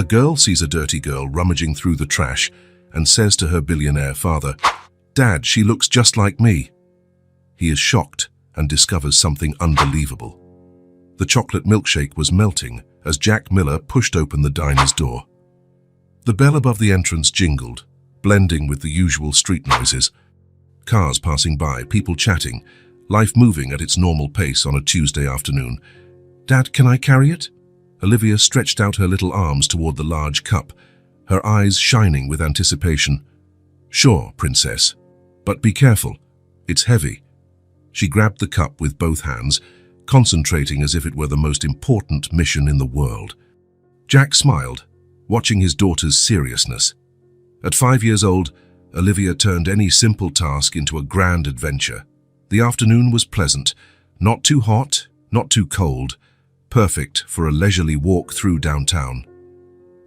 A girl sees a dirty girl rummaging through the trash and says to her billionaire father, "Dad, she looks just like me." He is shocked and discovers something unbelievable. The chocolate milkshake was melting as Jack Miller pushed open the diner's door. The bell above the entrance jingled, blending with the usual street noises. Cars passing by, people chatting, life moving at its normal pace on a Tuesday afternoon. "Dad, can I carry it?" Olivia stretched out her little arms toward the large cup, her eyes shining with anticipation. "Sure, princess, but be careful. It's heavy." She grabbed the cup with both hands, concentrating as if it were the most important mission in the world. Jack smiled, watching his daughter's seriousness. At 5 years old, Olivia turned any simple task into a grand adventure. The afternoon was pleasant, not too hot, not too cold, perfect for a leisurely walk through downtown.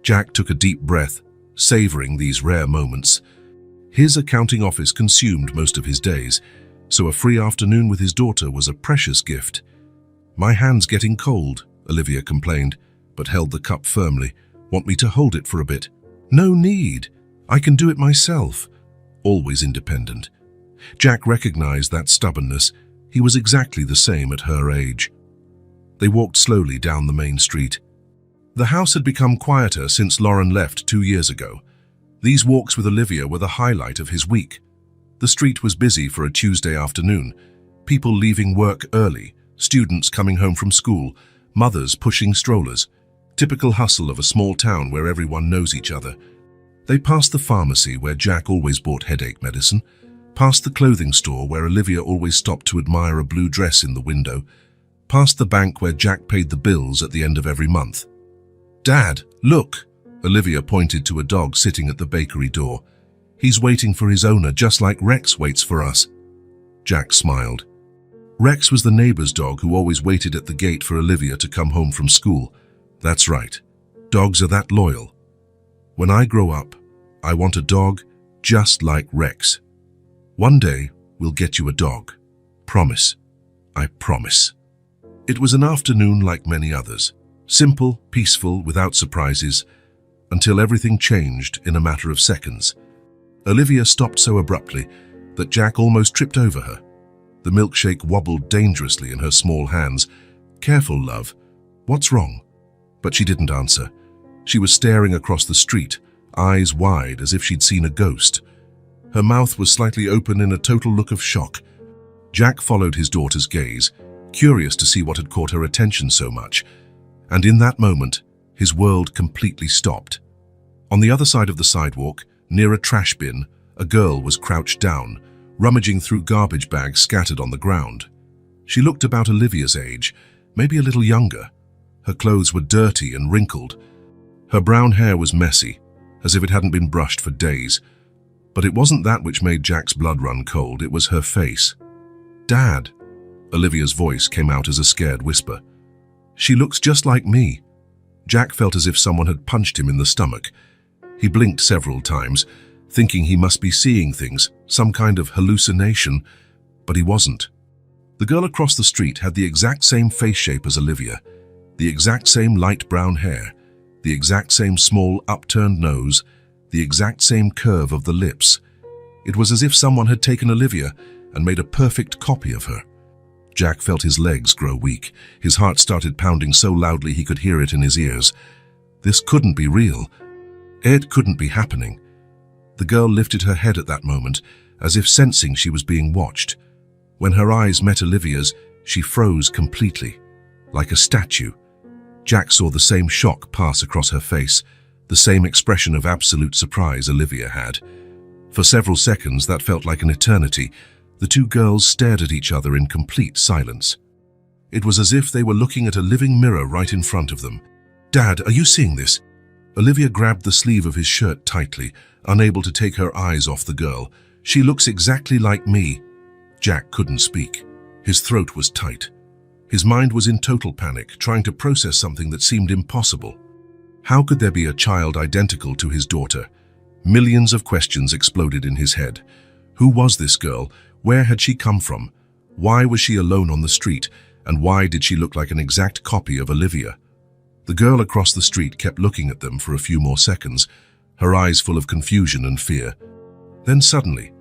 Jack took a deep breath, savoring these rare moments. His accounting office consumed most of his days, so a free afternoon with his daughter was a precious gift. "My hand's getting cold," Olivia complained, but held the cup firmly. "Want me to hold it for a bit?" "No need. I can do it myself." Always independent. Jack recognized that stubbornness. He was exactly the same at her age. They walked slowly down the main street. The house had become quieter since Lauren left 2 years ago. These walks with Olivia were the highlight of his week. The street was busy for a Tuesday afternoon. People leaving work early, students coming home from school, mothers pushing strollers. Typical hustle of a small town where everyone knows each other. They passed the pharmacy where Jack always bought headache medicine, past the clothing store where Olivia always stopped to admire a blue dress in the window, past the bank where Jack paid the bills at the end of every month. "Dad, look!" Olivia pointed to a dog sitting at the bakery door. "He's waiting for his owner just like Rex waits for us." Jack smiled. Rex was the neighbor's dog who always waited at the gate for Olivia to come home from school. That's right. Dogs are that loyal. "When I grow up, I want a dog just like Rex. One day, we'll get you a dog. Promise. I promise." It was an afternoon like many others. Simple, peaceful, without surprises, until everything changed in a matter of seconds. Olivia stopped so abruptly that Jack almost tripped over her. The milkshake wobbled dangerously in her small hands. "Careful, love. What's wrong?" But she didn't answer. She was staring across the street, eyes wide as if she'd seen a ghost. Her mouth was slightly open in a total look of shock. Jack followed his daughter's gaze, curious to see what had caught her attention so much. And in that moment, his world completely stopped. On the other side of the sidewalk, near a trash bin, a girl was crouched down, rummaging through garbage bags scattered on the ground. She looked about Olivia's age, maybe a little younger. Her clothes were dirty and wrinkled. Her brown hair was messy, as if it hadn't been brushed for days. But it wasn't that which made Jack's blood run cold, it was her face. "Dad," Olivia's voice came out as a scared whisper. "She looks just like me." Jack felt as if someone had punched him in the stomach. He blinked several times, thinking he must be seeing things, some kind of hallucination, but he wasn't. The girl across the street had the exact same face shape as Olivia, the exact same light brown hair, the exact same small upturned nose, the exact same curve of the lips. It was as if someone had taken Olivia and made a perfect copy of her. Jack felt his legs grow weak. His heart started pounding so loudly he could hear it in his ears. This couldn't be real. It couldn't be happening. The girl lifted her head at that moment, as if sensing she was being watched. When her eyes met Olivia's, she froze completely, like a statue. Jack saw the same shock pass across her face, the same expression of absolute surprise Olivia had. For several seconds, that felt like an eternity. The two girls stared at each other in complete silence. It was as if they were looking at a living mirror right in front of them. "Dad, are you seeing this?" Olivia grabbed the sleeve of his shirt tightly, unable to take her eyes off the girl. "She looks exactly like me." Jack couldn't speak. His throat was tight. His mind was in total panic, trying to process something that seemed impossible. How could there be a child identical to his daughter? Millions of questions exploded in his head. Who was this girl? Where had she come from? Why was she alone on the street? And why did she look like an exact copy of Olivia? The girl across the street kept looking at them for a few more seconds, her eyes full of confusion and fear. Then suddenly,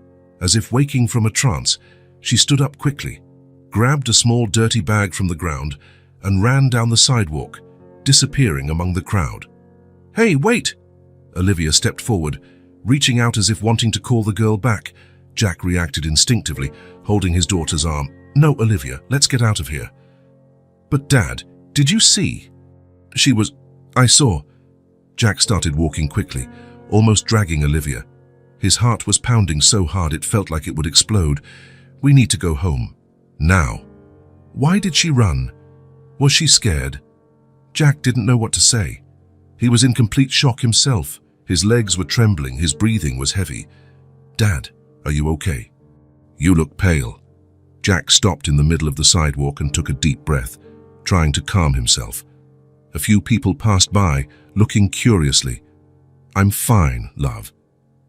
as if waking from a trance, she stood up quickly, grabbed a small dirty bag from the ground, and ran down the sidewalk, disappearing among the crowd. "Hey, wait!" Olivia stepped forward, reaching out as if wanting to call the girl back. Jack reacted instinctively, holding his daughter's arm. "No, Olivia, let's get out of here." "But Dad, did you see?" I saw." Jack started walking quickly, almost dragging Olivia. His heart was pounding so hard it felt like it would explode. "We need to go home. Now." "Why did she run? Was she scared?" Jack didn't know what to say. He was in complete shock himself. His legs were trembling, his breathing was heavy. "Dad, are you okay?" "You look pale." Jack stopped in the middle of the sidewalk and took a deep breath, trying to calm himself. A few people passed by, looking curiously. "I'm fine, love.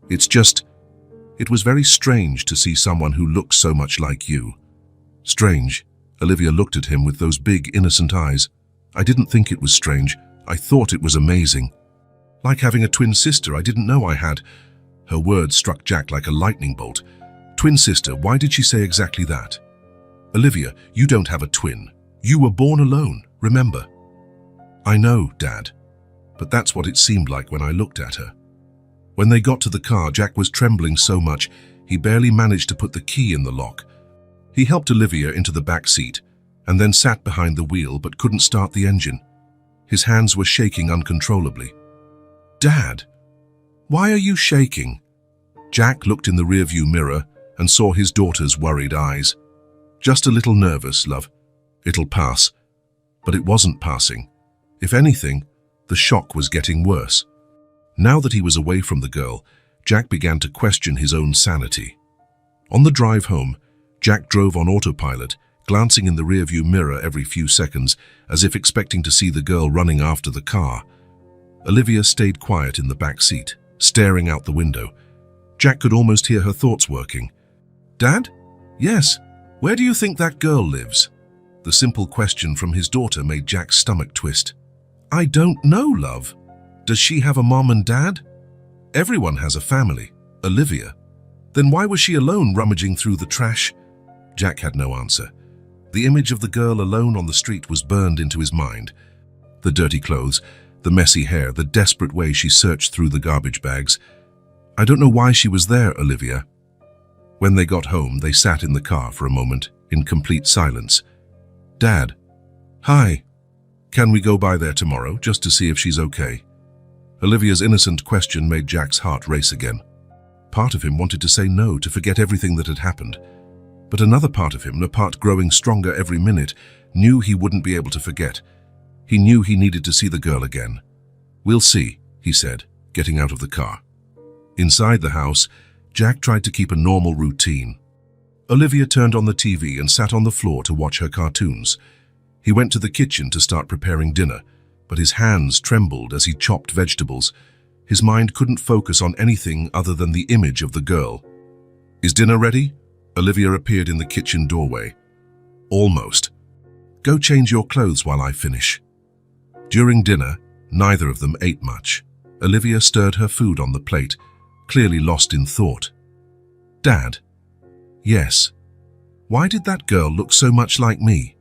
It was very strange to see someone who looks so much like you." "Strange?" Olivia looked at him with those big, innocent eyes. "I didn't think it was strange. I thought it was amazing. Like having a twin sister I didn't know I had." Her words struck Jack like a lightning bolt. "Twin sister, why did she say exactly that?" "Olivia, you don't have a twin. You were born alone, remember?" "I know, Dad. But that's what it seemed like when I looked at her." When they got to the car, Jack was trembling so much he barely managed to put the key in the lock. He helped Olivia into the back seat and then sat behind the wheel but couldn't start the engine. His hands were shaking uncontrollably. "Dad, why are you shaking?" Jack looked in the rearview mirror and saw his daughter's worried eyes. "Just a little nervous, love. It'll pass." But it wasn't passing. If anything, the shock was getting worse. Now that he was away from the girl, Jack began to question his own sanity. On the drive home, Jack drove on autopilot, glancing in the rearview mirror every few seconds, as if expecting to see the girl running after the car. Olivia stayed quiet in the back seat, staring out the window. Jack could almost hear her thoughts working. "Dad? Yes. Where do you think that girl lives?" The simple question from his daughter made Jack's stomach twist. "I don't know, love. Does she have a mom and dad?" "Everyone has a family. Olivia." "Then why was she alone rummaging through the trash?" Jack had no answer. The image of the girl alone on the street was burned into his mind. The dirty clothes, the messy hair, the desperate way she searched through the garbage bags. "I don't know why she was there, Olivia." When they got home, they sat in the car for a moment, in complete silence. "Dad." "Hi. Can we go by there tomorrow, just to see if she's okay?" Olivia's innocent question made Jack's heart race again. Part of him wanted to say no, to forget everything that had happened. But another part of him, a part growing stronger every minute, knew he wouldn't be able to forget. He knew he needed to see the girl again. "We'll see," he said, getting out of the car. Inside the house, Jack tried to keep a normal routine. Olivia turned on the TV and sat on the floor to watch her cartoons. He went to the kitchen to start preparing dinner, but his hands trembled as he chopped vegetables. His mind couldn't focus on anything other than the image of the girl. "Is dinner ready?" Olivia appeared in the kitchen doorway. "Almost. Go change your clothes while I finish." During dinner, neither of them ate much. Olivia stirred her food on the plate, clearly lost in thought. "Dad?" "Yes." "Why did that girl look so much like me?"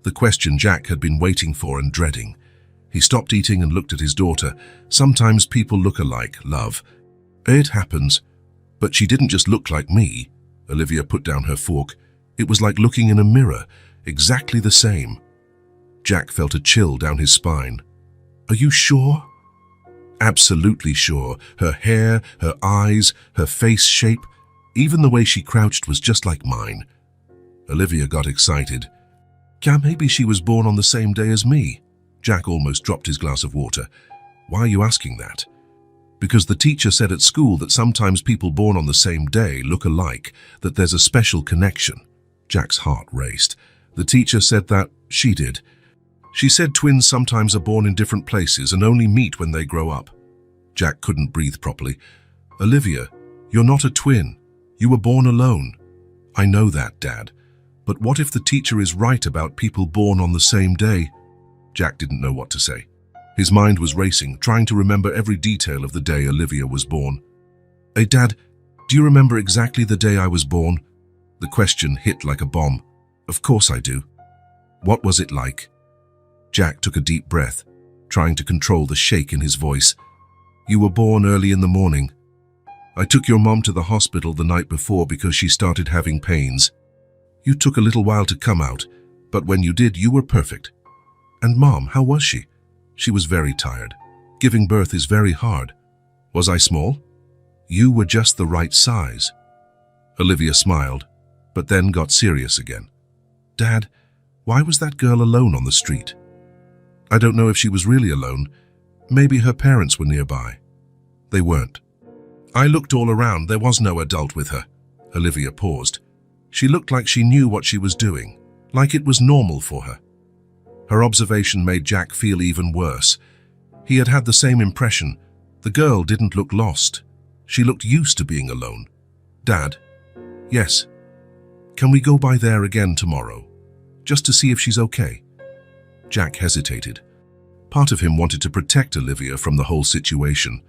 The question Jack had been waiting for and dreading. He stopped eating and looked at his daughter. "Sometimes people look alike, love. It happens. But she didn't just look like me." Olivia put down her fork. "It was like looking in a mirror, exactly the same." Jack felt a chill down his spine. "Are you sure?" "Absolutely sure. Her hair, her eyes, her face shape, even the way she crouched was just like mine." Olivia got excited. Maybe she was born on the same day as me." Jack almost dropped his glass of water. "Why are you asking that?" "Because the teacher said at school that sometimes people born on the same day look alike, that there's a special connection." Jack's heart raced. "The teacher said that?" "She did. She said twins sometimes are born in different places and only meet when they grow up." Jack couldn't breathe properly. "Olivia, you're not a twin. You were born alone." "I know that, Dad. But what if the teacher is right about people born on the same day?" Jack didn't know what to say. His mind was racing, trying to remember every detail of the day Olivia was born. "Hey, Dad, do you remember exactly the day I was born?" The question hit like a bomb. "Of course I do." "What was it like?" Jack took a deep breath, trying to control the shake in his voice. "You were born early in the morning. I took your mom to the hospital the night before because she started having pains. You took a little while to come out, but when you did, you were perfect. And Mom, how was she?" "She was very tired. Giving birth is very hard." "Was I small?" "You were just the right size." Olivia smiled, but then got serious again. "Dad, why was that girl alone on the street?" "I don't know if she was really alone. Maybe her parents were nearby." "They weren't. I looked all around. There was no adult with her." Olivia paused. She looked like she knew what she was doing, like it was normal for her. Her observation made Jack feel even worse. He had had the same impression. The girl didn't look lost. She looked used to being alone. "Dad?" "Yes." "Can we go by there again tomorrow, just to see if she's okay?" Jack hesitated. Part of him wanted to protect Olivia from the whole situation,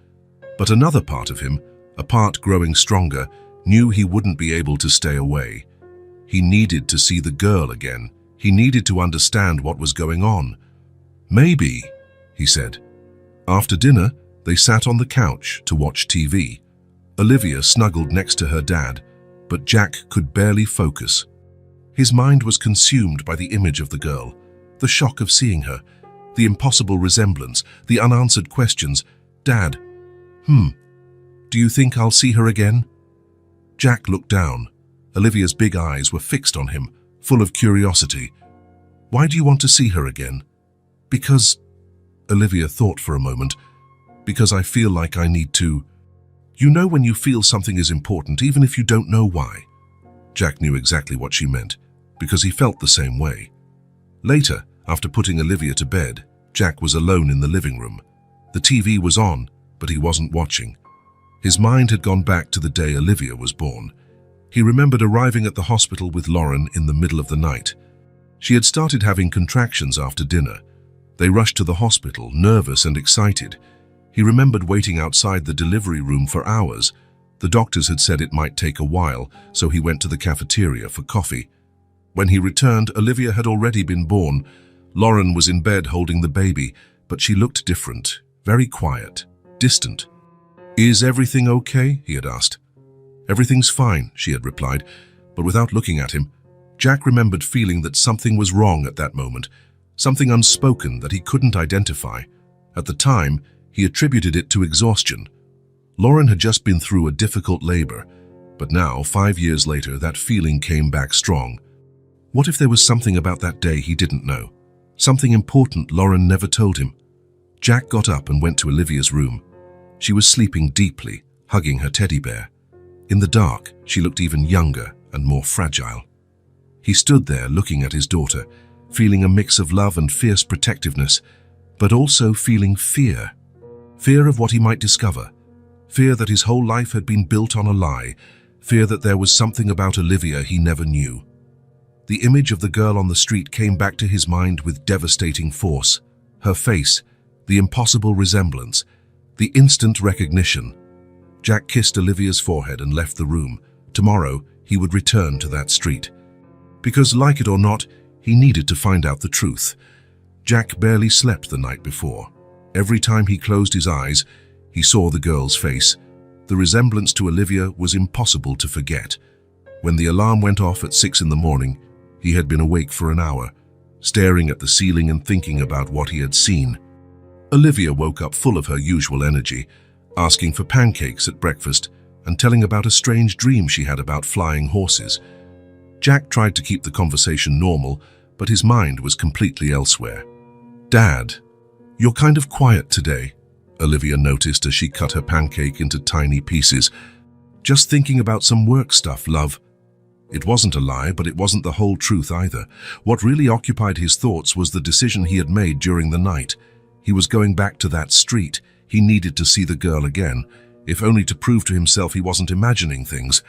but another part of him, a part growing stronger, knew he wouldn't be able to stay away. He needed to see the girl again. He needed to understand what was going on. "Maybe," he said. After dinner, they sat on the couch to watch TV. Olivia snuggled next to her dad, but Jack could barely focus. His mind was consumed by the image of the girl, the shock of seeing her, the impossible resemblance, the unanswered questions. "Dad, do you think I'll see her again?" Jack looked down. Olivia's big eyes were fixed on him, full of curiosity. "Why do you want to see her again?" "Because," Olivia thought for a moment, "because I feel like I need to." You know when you feel something is important, even if you don't know why. Jack knew exactly what she meant, because he felt the same way. Later, after putting Olivia to bed, Jack was alone in the living room. The TV was on, but he wasn't watching. His mind had gone back to the day Olivia was born. He remembered arriving at the hospital with Lauren in the middle of the night. She had started having contractions after dinner. They rushed to the hospital, nervous and excited. He remembered waiting outside the delivery room for hours. The doctors had said it might take a while, so he went to the cafeteria for coffee. When he returned, Olivia had already been born. Lauren was in bed holding the baby, but she looked different, very quiet, distant. "Is everything okay?" he had asked. "Everything's fine," she had replied, but without looking at him, Jack remembered feeling that something was wrong at that moment, something unspoken that he couldn't identify. At the time, he attributed it to exhaustion. Lauren had just been through a difficult labor, but now, 5 years later, that feeling came back strong. What if there was something about that day he didn't know? Something important Lauren never told him? Jack got up and went to Olivia's room. She was sleeping deeply, hugging her teddy bear. In the dark, she looked even younger and more fragile. He stood there looking at his daughter, feeling a mix of love and fierce protectiveness, but also feeling fear. Fear of what he might discover. Fear that his whole life had been built on a lie. Fear that there was something about Olivia he never knew. The image of the girl on the street came back to his mind with devastating force. Her face, the impossible resemblance, the instant recognition. Jack kissed Olivia's forehead and left the room. Tomorrow, he would return to that street. Because, like it or not, he needed to find out the truth. Jack barely slept the night before. Every time he closed his eyes, he saw the girl's face. The resemblance to Olivia was impossible to forget. When the alarm went off at 6 in the morning, he had been awake for an hour, staring at the ceiling and thinking about what he had seen. Olivia woke up full of her usual energy, asking for pancakes at breakfast and telling about a strange dream she had about flying horses. Jack tried to keep the conversation normal, but his mind was completely elsewhere. "Dad, you're kind of quiet today," Olivia noticed as she cut her pancake into tiny pieces. "Just thinking about some work stuff, love." It wasn't a lie, but it wasn't the whole truth either. What really occupied his thoughts was the decision he had made during the night. He was going back to that street. He needed to see the girl again, if only to prove to himself he wasn't imagining things.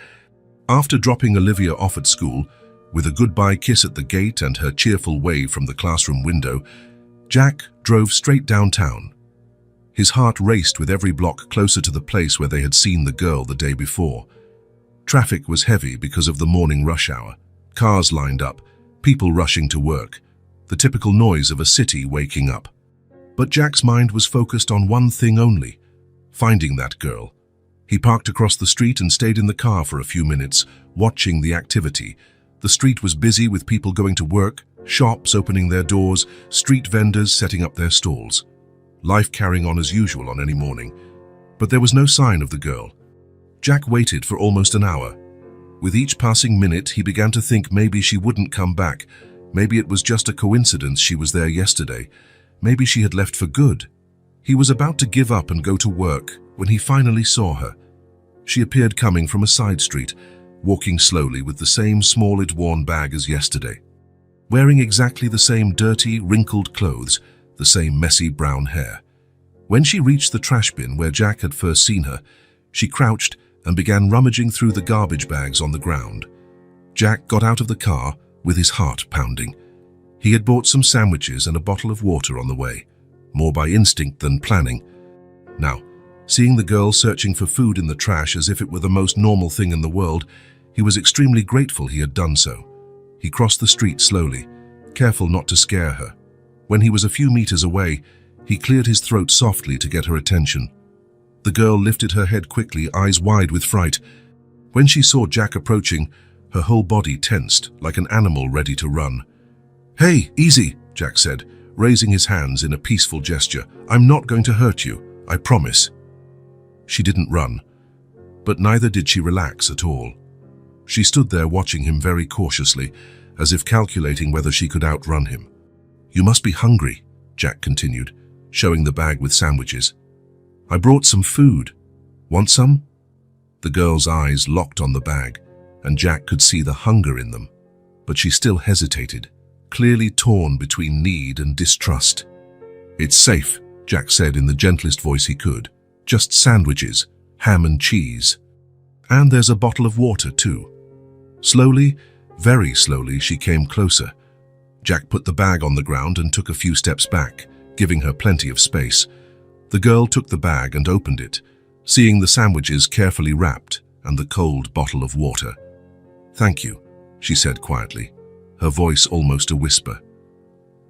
After dropping Olivia off at school, with a goodbye kiss at the gate and her cheerful wave from the classroom window, Jack drove straight downtown. His heart raced with every block closer to the place where they had seen the girl the day before. Traffic was heavy because of the morning rush hour. Cars lined up, people rushing to work, the typical noise of a city waking up. But Jack's mind was focused on one thing only: finding that girl. He parked across the street and stayed in the car for a few minutes, watching the activity. The street was busy with people going to work, shops opening their doors, street vendors setting up their stalls. Life carrying on as usual on any morning. But there was no sign of the girl. Jack waited for almost an hour. With each passing minute, he began to think maybe she wouldn't come back. Maybe it was just a coincidence she was there yesterday. Maybe she had left for good. He was about to give up and go to work when he finally saw her. She appeared coming from a side street, walking slowly with the same small, worn bag as yesterday. Wearing exactly the same dirty, wrinkled clothes, the same messy brown hair. When she reached the trash bin where Jack had first seen her, she crouched and began rummaging through the garbage bags on the ground. Jack got out of the car with his heart pounding. He had bought some sandwiches and a bottle of water on the way, more by instinct than planning. Now, seeing the girl searching for food in the trash as if it were the most normal thing in the world, he was extremely grateful he had done so. He crossed the street slowly, careful not to scare her. When he was a few meters away, he cleared his throat softly to get her attention. The girl lifted her head quickly, eyes wide with fright. When she saw Jack approaching, her whole body tensed, like an animal ready to run. "Hey, easy," Jack said, raising his hands in a peaceful gesture. "I'm not going to hurt you, I promise." She didn't run, but neither did she relax at all. She stood there watching him very cautiously, as if calculating whether she could outrun him. "You must be hungry," Jack continued, showing the bag with sandwiches. "I brought some food. Want some?" The girl's eyes locked on the bag, and Jack could see the hunger in them. But she still hesitated, clearly torn between need and distrust. "It's safe," Jack said in the gentlest voice he could. "Just sandwiches, ham and cheese. And there's a bottle of water too." Slowly, very slowly, she came closer. Jack put the bag on the ground and took a few steps back, giving her plenty of space. The girl took the bag and opened it, seeing the sandwiches carefully wrapped and the cold bottle of water. "Thank you," she said quietly, her voice almost a whisper.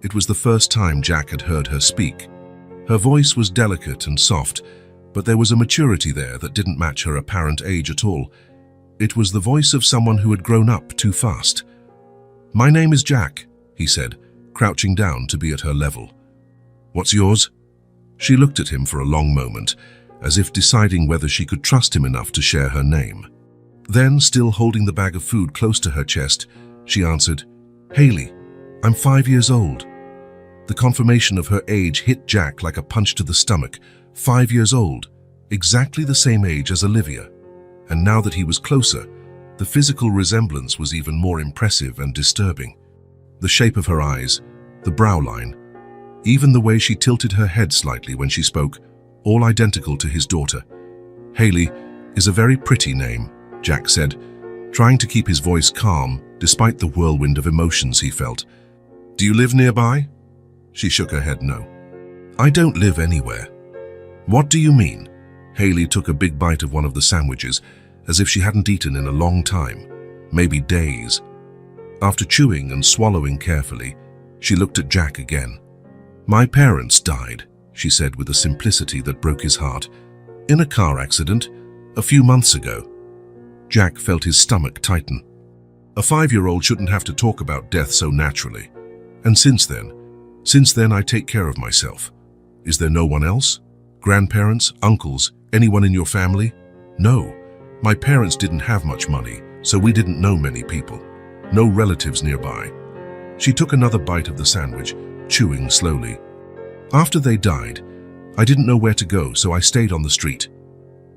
It was the first time Jack had heard her speak. Her voice was delicate and soft, but there was a maturity there that didn't match her apparent age at all. It was the voice of someone who had grown up too fast. "My name is Jack," he said, crouching down to be at her level. "What's yours?" She looked at him for a long moment, as if deciding whether she could trust him enough to share her name. Then, still holding the bag of food close to her chest, she answered, "Haley, I'm 5 years old." The confirmation of her age hit Jack like a punch to the stomach. 5 years old, exactly the same age as Olivia. And now that he was closer, the physical resemblance was even more impressive and disturbing. The shape of her eyes, the brow line, even the way she tilted her head slightly when she spoke, all identical to his daughter. "Haley is a very pretty name," Jack said, trying to keep his voice calm despite the whirlwind of emotions he felt. "Do you live nearby?" She shook her head no. "I don't live anywhere." "What do you mean?" Haley took a big bite of one of the sandwiches, as if she hadn't eaten in a long time, maybe days. After chewing and swallowing carefully, she looked at Jack again. "My parents died," she said with a simplicity that broke his heart. "In a car accident, a few months ago." Jack felt his stomach tighten. A 5-year-old shouldn't have to talk about death so naturally. "And since then I take care of myself." "Is there no one else? Grandparents, uncles, anyone in your family?" "No. My parents didn't have much money, so we didn't know many people. No relatives nearby." She took another bite of the sandwich, chewing slowly. "After they died, I didn't know where to go, so I stayed on the street."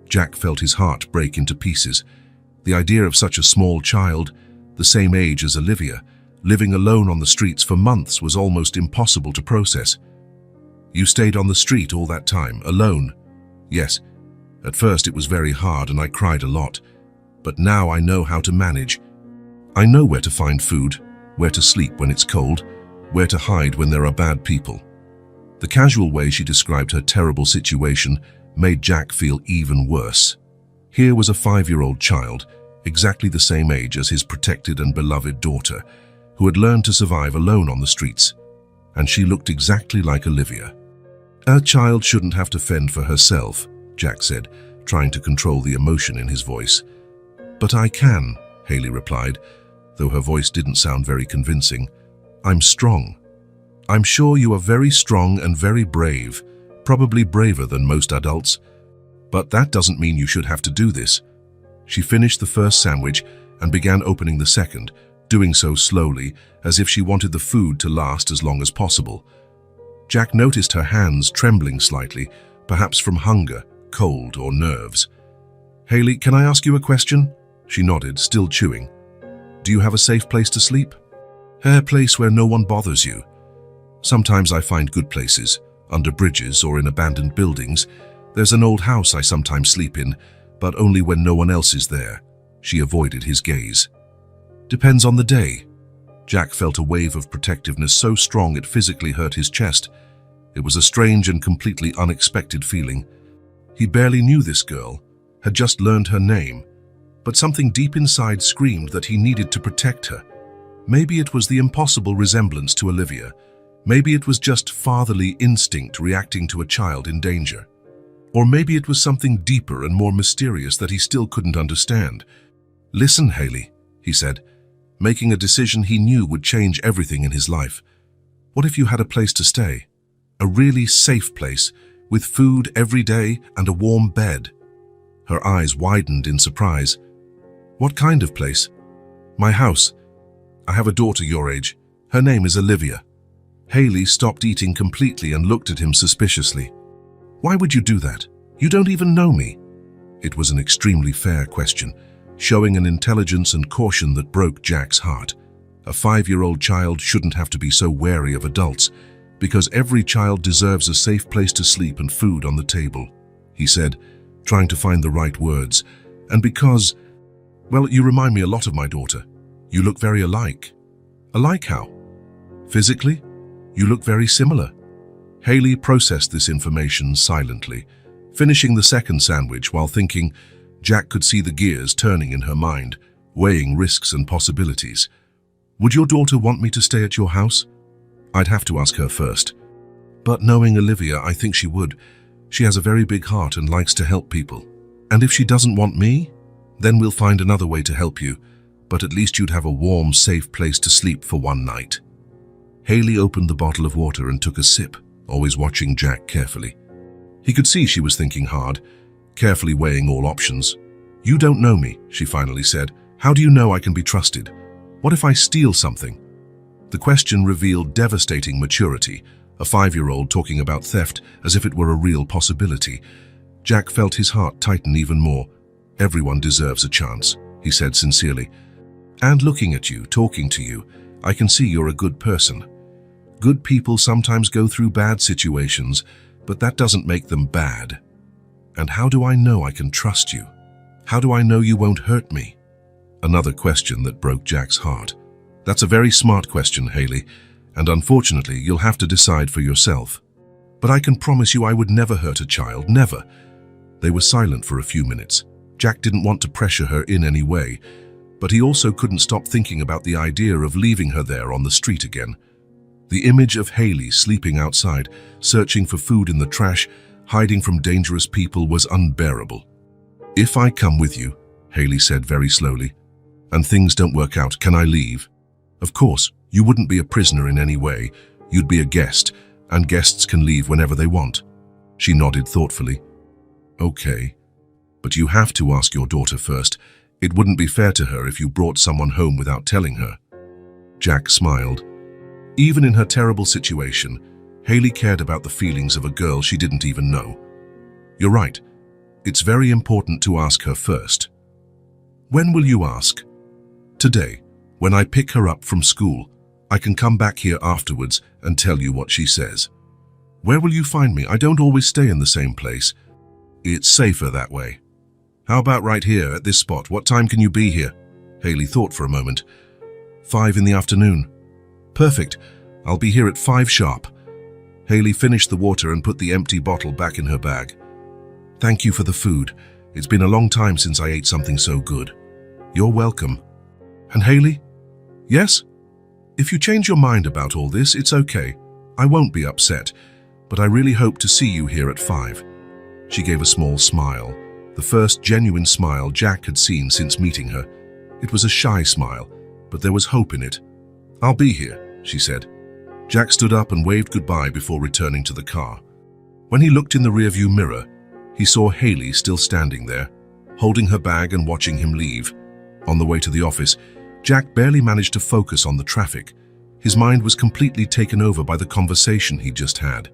Jack felt his heart break into pieces. The idea of such a small child, the same age as Olivia, living alone on the streets for months was almost impossible to process. "You stayed on the street all that time, alone?" "Yes. At first it was very hard and I cried a lot. But now I know how to manage. I know where to find food, where to sleep when it's cold, where to hide when there are bad people." The casual way she described her terrible situation made Jack feel even worse. Here was a 5-year-old child, exactly the same age as his protected and beloved daughter, who had learned to survive alone on the streets, and she looked exactly like Olivia. "A child shouldn't have to fend for herself," Jack said, trying to control the emotion in his voice. "But I can," Haley replied, though her voice didn't sound very convincing. "I'm strong. I'm sure you are very strong and very brave, probably braver than most adults. But that doesn't mean you should have to do this." She finished the first sandwich and began opening the second, doing so slowly, as if she wanted the food to last as long as possible. Jack noticed her hands trembling slightly, perhaps from hunger, cold, or nerves. "Haley, can I ask you a question?" She nodded, still chewing. "Do you have a safe place to sleep?" "A place where no one bothers you. Sometimes I find good places, under bridges or in abandoned buildings. There's an old house I sometimes sleep in, but only when no one else is there." She avoided his gaze. "Depends on the day." Jack felt a wave of protectiveness so strong it physically hurt his chest. It was a strange and completely unexpected feeling. He barely knew this girl, had just learned her name, but something deep inside screamed that he needed to protect her. Maybe it was the impossible resemblance to Olivia. Maybe it was just fatherly instinct reacting to a child in danger. Or maybe it was something deeper and more mysterious that he still couldn't understand. "Listen, Haley," he said, making a decision he knew would change everything in his life. "What if you had a place to stay? A really safe place, with food every day and a warm bed?" Her eyes widened in surprise. "What kind of place?" "My house. I have a daughter your age. Her name is Olivia." Haley stopped eating completely and looked at him suspiciously. "Why would you do that? You don't even know me." It was an extremely fair question, showing an intelligence and caution that broke Jack's heart. A 5-year-old child shouldn't have to be so wary of adults, because every child deserves a safe place to sleep and food on the table, he said, trying to find the right words. "And because, well, you remind me a lot of my daughter. You look very alike." "Alike how?" "Physically? You look very similar." Haley processed this information silently, finishing the second sandwich while thinking. Jack could see the gears turning in her mind, weighing risks and possibilities. "Would your daughter want me to stay at your house?" "I'd have to ask her first. But knowing Olivia, I think she would. She has a very big heart and likes to help people. And if she doesn't want me, then we'll find another way to help you. But at least you'd have a warm, safe place to sleep for one night." Haley opened the bottle of water and took a sip, always watching Jack carefully. He could see she was thinking hard, carefully weighing all options. "You don't know me," she finally said. "How do you know I can be trusted? What if I steal something?" The question revealed devastating maturity, a 5-year-old talking about theft as if it were a real possibility. Jack felt his heart tighten even more. "Everyone deserves a chance," he said sincerely. "And looking at you, talking to you, I can see you're a good person. Good people sometimes go through bad situations, but that doesn't make them bad. And how do I know I can trust you? How do I know you won't hurt me?" Another question that broke Jack's heart. "That's a very smart question, Haley, and unfortunately you'll have to decide for yourself. But I can promise you I would never hurt a child, never." They were silent for a few minutes. Jack didn't want to pressure her in any way, but he also couldn't stop thinking about the idea of leaving her there on the street again. The image of Haley sleeping outside, searching for food in the trash, hiding from dangerous people was unbearable. "If I come with you," Haley said very slowly, "and things don't work out, can I leave?" "Of course, you wouldn't be a prisoner in any way. You'd be a guest, and guests can leave whenever they want." She nodded thoughtfully. "Okay, but you have to ask your daughter first. It wouldn't be fair to her if you brought someone home without telling her." Jack smiled. Even in her terrible situation, Haley cared about the feelings of a girl she didn't even know. "You're right. It's very important to ask her first." "When will you ask?" "Today, when I pick her up from school. I can come back here afterwards and tell you what she says." "Where will you find me? I don't always stay in the same place." "It's safer that way." "How about right here at this spot? What time can you be here?" Haley thought for a moment. 5 in the afternoon. "Perfect. I'll be here at 5 sharp." Haley finished the water and put the empty bottle back in her bag. Thank you for the food. It's been a long time since I ate something so good. You're welcome. And Haley? Yes? If you change your mind about all this, it's okay. I won't be upset, but I really hope to see you here at 5. She gave a small smile, the first genuine smile Jack had seen since meeting her. It was a shy smile, but there was hope in it. I'll be here, she said. Jack stood up and waved goodbye before returning to the car. When he looked in the rearview mirror, he saw Haley still standing there, holding her bag and watching him leave. On the way to the office, Jack barely managed to focus on the traffic. His mind was completely taken over by the conversation he'd just had.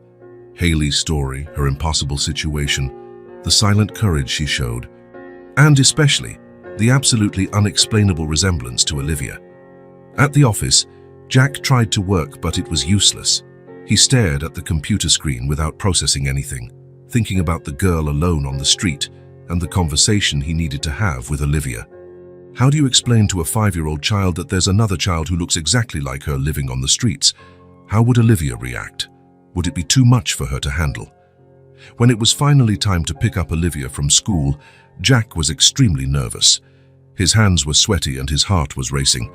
Haley's story, her impossible situation, the silent courage she showed, and especially the absolutely unexplainable resemblance to Olivia. At the office, Jack tried to work, but it was useless. He stared at the computer screen without processing anything, thinking about the girl alone on the street and the conversation he needed to have with Olivia. How do you explain to a 5-year-old child that there's another child who looks exactly like her living on the streets? How would Olivia react? Would it be too much for her to handle? When it was finally time to pick up Olivia from school, Jack was extremely nervous. His hands were sweaty and his heart was racing.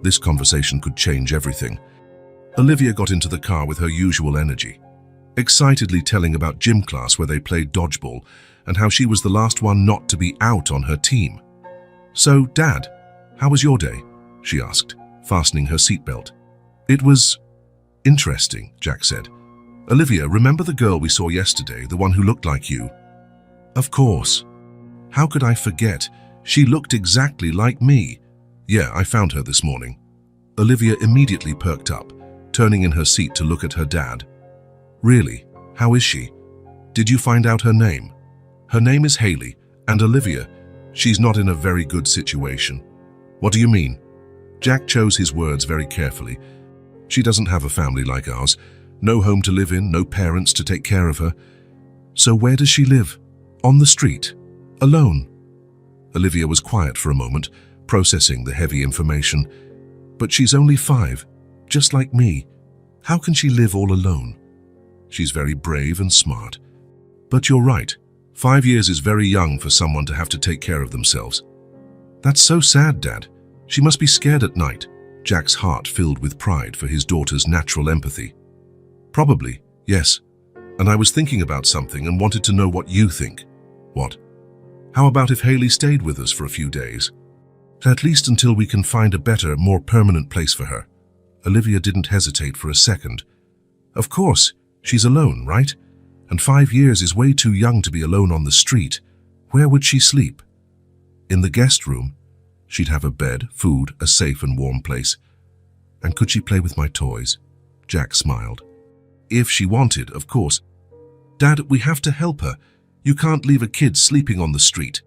This conversation could change everything. Olivia got into the car with her usual energy, excitedly telling about gym class where they played dodgeball and how she was the last one not to be out on her team. So, Dad, how was your day? She asked, fastening her seatbelt. It was interesting, Jack said. Olivia, remember the girl we saw yesterday, the one who looked like you? Of course. How could I forget? She looked exactly like me. Yeah, I found her this morning. Olivia immediately perked up, turning in her seat to look at her dad. Really? How is she? Did you find out her name? Her name is Haley, and Olivia, she's not in a very good situation. What do you mean? Jack chose his words very carefully. She doesn't have a family like ours, no home to live in, no parents to take care of her. So where does she live? On the street? Alone? Olivia was quiet for a moment, processing the heavy information. But she's only 5, just like me. How can she live all alone? She's very brave and smart. But you're right, 5 years is very young for someone to have to take care of themselves. That's so sad, Dad. She must be scared at night. Jack's heart filled with pride for his daughter's natural empathy. Probably, yes. And I was thinking about something and wanted to know what you think. What? How about if Haley stayed with us for a few days? At least until we can find a better, more permanent place for her. Olivia didn't hesitate for a second. Of course, she's alone, right? And 5 years is way too young to be alone on the street. Where would she sleep? In the guest room. She'd have a bed, food, a safe and warm place. And could she play with my toys? Jack smiled. If she wanted, of course. Dad, we have to help her. You can't leave a kid sleeping on the street.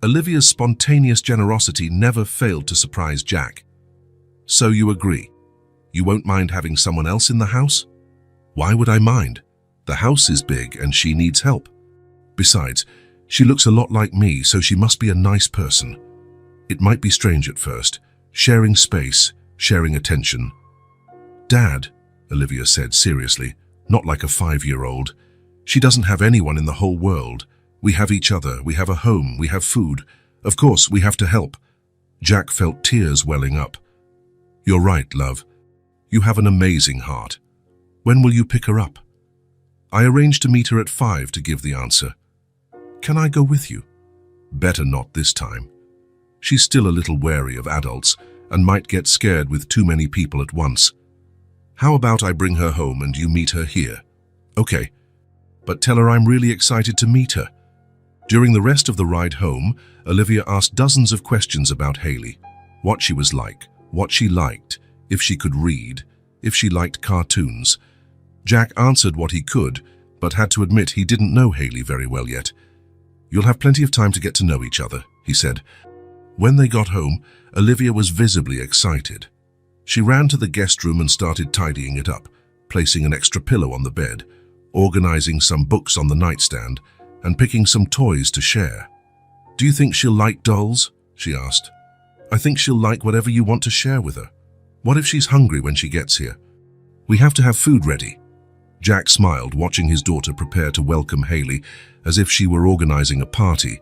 Olivia's spontaneous generosity never failed to surprise Jack. So you agree? You won't mind having someone else in the house? Why would I mind? The house is big and she needs help. Besides, she looks a lot like me, so she must be a nice person. It might be strange at first, sharing space, sharing attention. Dad, Olivia said seriously, not like a 5-year-old. She doesn't have anyone in the whole world. We have each other, we have a home, we have food. Of course, we have to help. Jack felt tears welling up. You're right, love. You have an amazing heart. When will you pick her up? I arranged to meet her at 5 to give the answer. Can I go with you? Better not this time. She's still a little wary of adults and might get scared with too many people at once. How about I bring her home and you meet her here? Okay, but tell her I'm really excited to meet her. During the rest of the ride home, Olivia asked dozens of questions about Haley. What she was like, what she liked, if she could read, if she liked cartoons. Jack answered what he could, but had to admit he didn't know Haley very well yet. You'll have plenty of time to get to know each other, he said. When they got home, Olivia was visibly excited. She ran to the guest room and started tidying it up, placing an extra pillow on the bed, organizing some books on the nightstand, and picking some toys to share. Do you think she'll like dolls? She asked. I think she'll like whatever you want to share with her. What if she's hungry when she gets here? We have to have food ready. Jack smiled, watching his daughter prepare to welcome Haley as if she were organizing a party.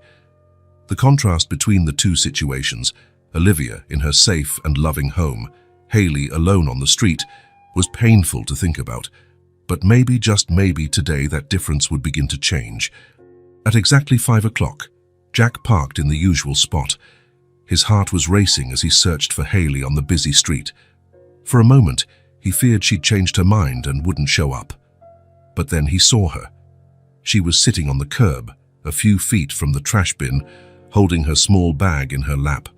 The contrast between the two situations, Olivia in her safe and loving home, Haley alone on the street, was painful to think about. But maybe, just maybe, today that difference would begin to change. At exactly 5 o'clock, Jack parked in the usual spot. His heart was racing as he searched for Haley on the busy street. For a moment, he feared she'd changed her mind and wouldn't show up. But then he saw her. She was sitting on the curb, a few feet from the trash bin, holding her small bag in her lap.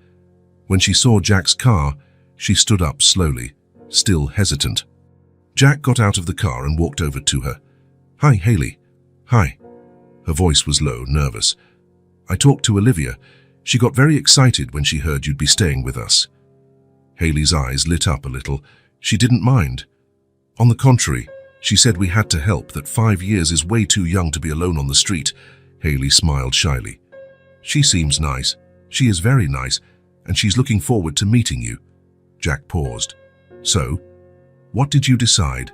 When she saw Jack's car, she stood up slowly, still hesitant. Jack got out of the car and walked over to her. "Hi, Haley." "Hi." Her voice was low, nervous. "I talked to Olivia. She got very excited when she heard you'd be staying with us." Haley's eyes lit up a little. She didn't mind. On the contrary, she said we had to help, that 5 years is way too young to be alone on the street. Haley smiled shyly. "She seems nice. She is very nice, and she's looking forward to meeting you." Jack paused. "So, what did you decide?"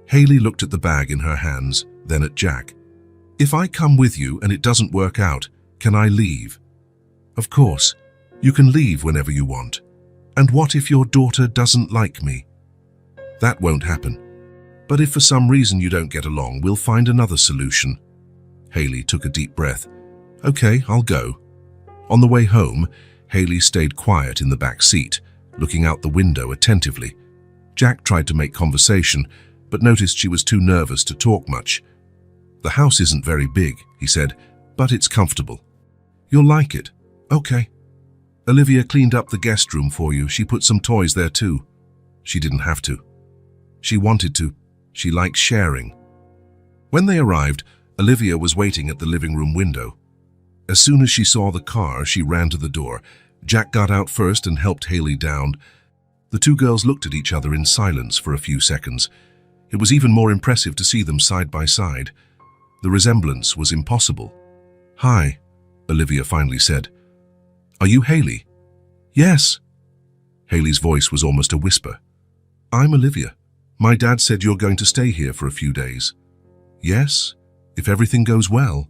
Haley looked at the bag in her hands, then at Jack. "If I come with you and it doesn't work out, can I leave?" "Of course. You can leave whenever you want. And what if your daughter doesn't like me?" "That won't happen. But if for some reason you don't get along, we'll find another solution." Haley took a deep breath. "Okay, I'll go." On the way home, Haley stayed quiet in the back seat, looking out the window attentively. Jack tried to make conversation, but noticed she was too nervous to talk much. "The house isn't very big," he said, "but it's comfortable. You'll like it." "Okay." "Olivia cleaned up the guest room for you. She put some toys there too." "She didn't have to. She wanted to. She likes sharing." When they arrived, Olivia was waiting at the living room window. As soon as she saw the car, she ran to the door. Jack got out first and helped Haley down. The two girls looked at each other in silence for a few seconds. It was even more impressive to see them side by side. The resemblance was impossible. "Hi," Olivia finally said. "Are you Haley?" "Yes." Haley's voice was almost a whisper. "I'm Olivia. My dad said you're going to stay here for a few days." "Yes, if everything goes well."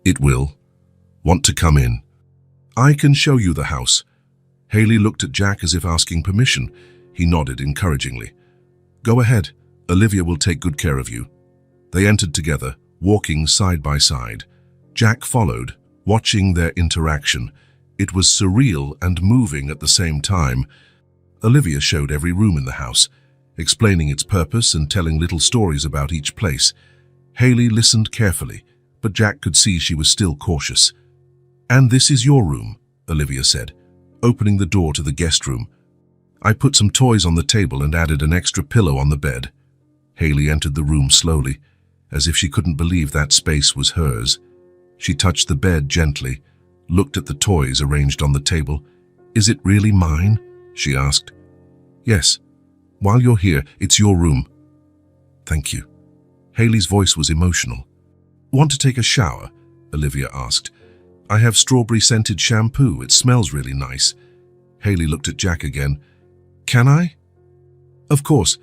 "It will. Want to come in?" "I can show you the house." Haley looked at Jack as if asking permission. He nodded encouragingly. "Go ahead. Olivia will take good care of you." They entered together, walking side by side. Jack followed, watching their interaction. It was surreal and moving at the same time. Olivia showed every room in the house, explaining its purpose and telling little stories about each place. Haley listened carefully, but Jack could see she was still cautious. "And this is your room," Olivia said, opening the door to the guest room. "I put some toys on the table and added an extra pillow on the bed." Haley entered the room slowly, as if she couldn't believe that space was hers. She touched the bed gently, looked at the toys arranged on the table. "Is it really mine?" she asked. "Yes. While you're here, it's your room." "Thank you." Haley's voice was emotional. "Want to take a shower?" Olivia asked. "I have strawberry-scented shampoo. It smells really nice." Haley looked at Jack again. "Can I?" "Of course."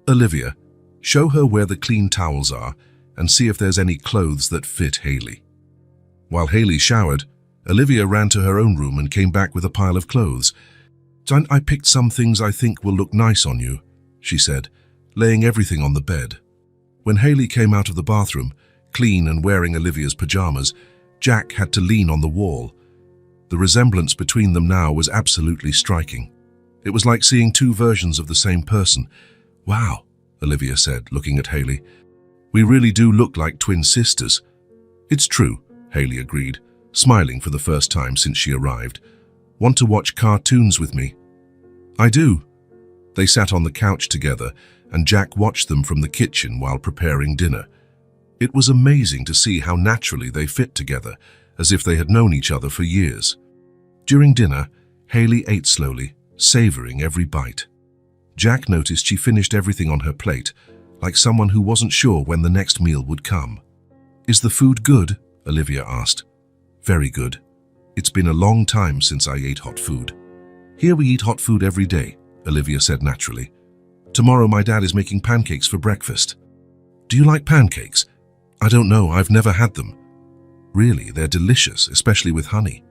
"Olivia, show her where the clean towels are and see if there's any clothes that fit Haley." While Haley showered, Olivia ran to her own room and came back with a pile of clothes. "I picked some things I think will look nice on you," she said, laying everything on the bed. When Haley came out of the bathroom, clean and wearing Olivia's pajamas, Jack had to lean on the wall. The resemblance between them now was absolutely striking. It was like seeing two versions of the same person. "Wow," Olivia said, looking at Haley. "We really do look like twin sisters." "It's true," Haley agreed, smiling for the first time since she arrived. "Want to watch cartoons with me?" "I do." They sat on the couch together, and Jack watched them from the kitchen while preparing dinner. It was amazing to see how naturally they fit together, as if they had known each other for years. During dinner, Haley ate slowly, savoring every bite. Jack noticed she finished everything on her plate, like someone who wasn't sure when the next meal would come. "Is the food good?" Olivia asked. "Very good. It's been a long time since I ate hot food." "Here we eat hot food every day," Olivia said naturally. "Tomorrow my dad is making pancakes for breakfast." Do you like pancakes? I don't know, I've never had them. Really, they're delicious, especially with honey.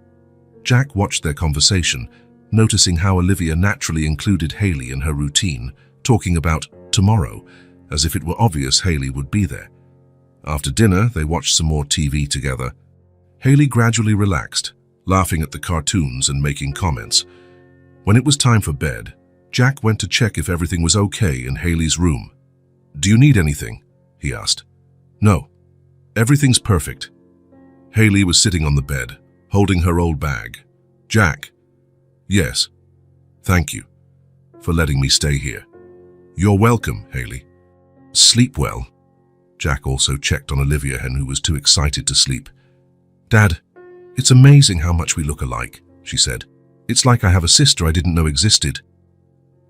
Jack watched their conversation, noticing how Olivia naturally included Haley in her routine, talking about tomorrow, as if it were obvious Haley would be there. After dinner, they watched some more TV together. Haley gradually relaxed, laughing at the cartoons and making comments. When it was time for bed, Jack went to check if everything was okay in Haley's room. "Do you need anything?" he asked. "No, everything's perfect." Haley was sitting on the bed, holding her old bag. "Jack." "Yes. Thank you for letting me stay here." "You're welcome, Haley. Sleep well." Jack also checked on Olivia, who was too excited to sleep. "Dad, it's amazing how much we look alike," she said. "It's like I have a sister I didn't know existed."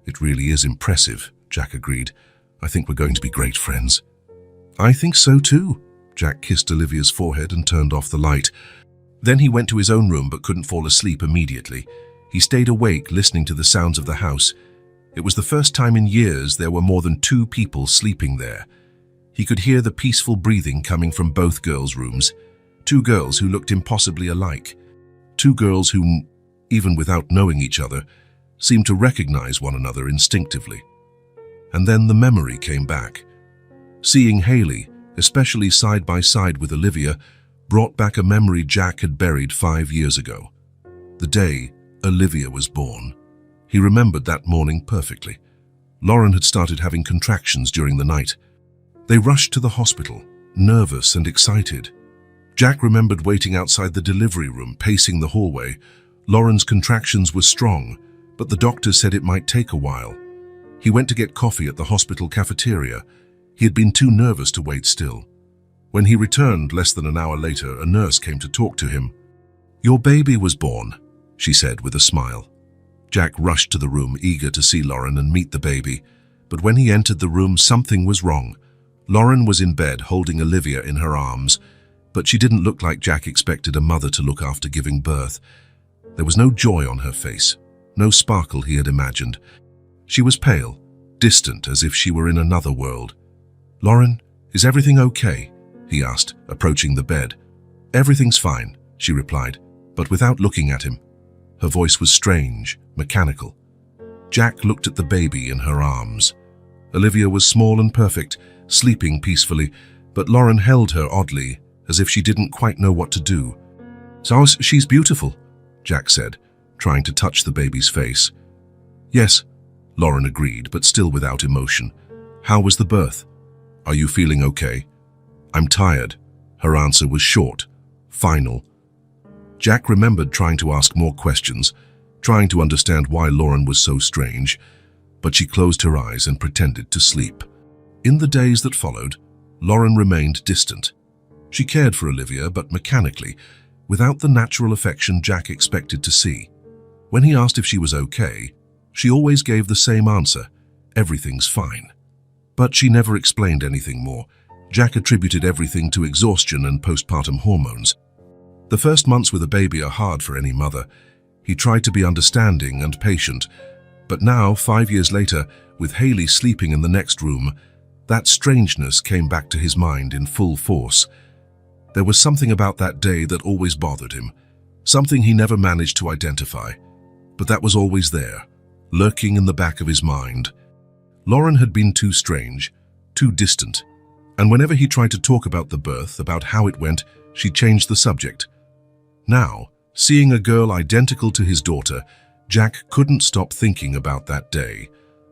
"It really is impressive," Jack agreed. "I think we're going to be great friends." "I think so too." Jack kissed Olivia's forehead and turned off the light. Then he went to his own room but couldn't fall asleep immediately. He stayed awake, listening to the sounds of the house. It was the first time in years there were more than 2 people sleeping there. He could hear the peaceful breathing coming from both girls' rooms. 2 girls who looked impossibly alike. 2 girls who, even without knowing each other, seemed to recognize one another instinctively. And then the memory came back. Seeing Haley, especially side by side with Olivia, brought back a memory Jack had buried 5 years ago. The day Olivia was born. He remembered that morning perfectly. Lauren had started having contractions during the night. They rushed to the hospital, nervous and excited. Jack remembered waiting outside the delivery room, pacing the hallway. Lauren's contractions were strong, but the doctor said it might take a while. He went to get coffee at the hospital cafeteria. He had been too nervous to wait still. When he returned less than an hour later, a nurse came to talk to him. "Your baby was born," she said with a smile. Jack rushed to the room, eager to see Lauren and meet the baby. But when he entered the room, something was wrong. Lauren was in bed, holding Olivia in her arms, but she didn't look like Jack expected a mother to look after giving birth. There was no joy on her face, no sparkle he had imagined. She was pale, distant, as if she were in another world. "Lauren, is everything okay?" he asked, approaching the bed. "Everything's fine," she replied, but without looking at him. Her voice was strange, mechanical. Jack looked at the baby in her arms. Olivia was small and perfect, sleeping peacefully, but Lauren held her oddly, as if she didn't quite know what to do. "So she's beautiful," Jack said, trying to touch the baby's face. "Yes," Lauren agreed, but still without emotion. "How was the birth? Are you feeling okay?" "I'm tired." Her answer was short, final. Jack remembered trying to ask more questions, trying to understand why Lauren was so strange, but she closed her eyes and pretended to sleep. In the days that followed, Lauren remained distant. She cared for Olivia, but mechanically, without the natural affection Jack expected to see. When he asked if she was okay, she always gave the same answer, "Everything's fine." But she never explained anything more. Jack attributed everything to exhaustion and postpartum hormones. The first months with a baby are hard for any mother. He tried to be understanding and patient, but now, 5 years later, with Haley sleeping in the next room, that strangeness came back to his mind in full force. There was something about that day that always bothered him, something he never managed to identify, but that was always there, lurking in the back of his mind. Lauren had been too strange, too distant, and whenever he tried to talk about the birth, about how it went, she changed the subject. Now, seeing a girl identical to his daughter, Jack couldn't stop thinking about that day,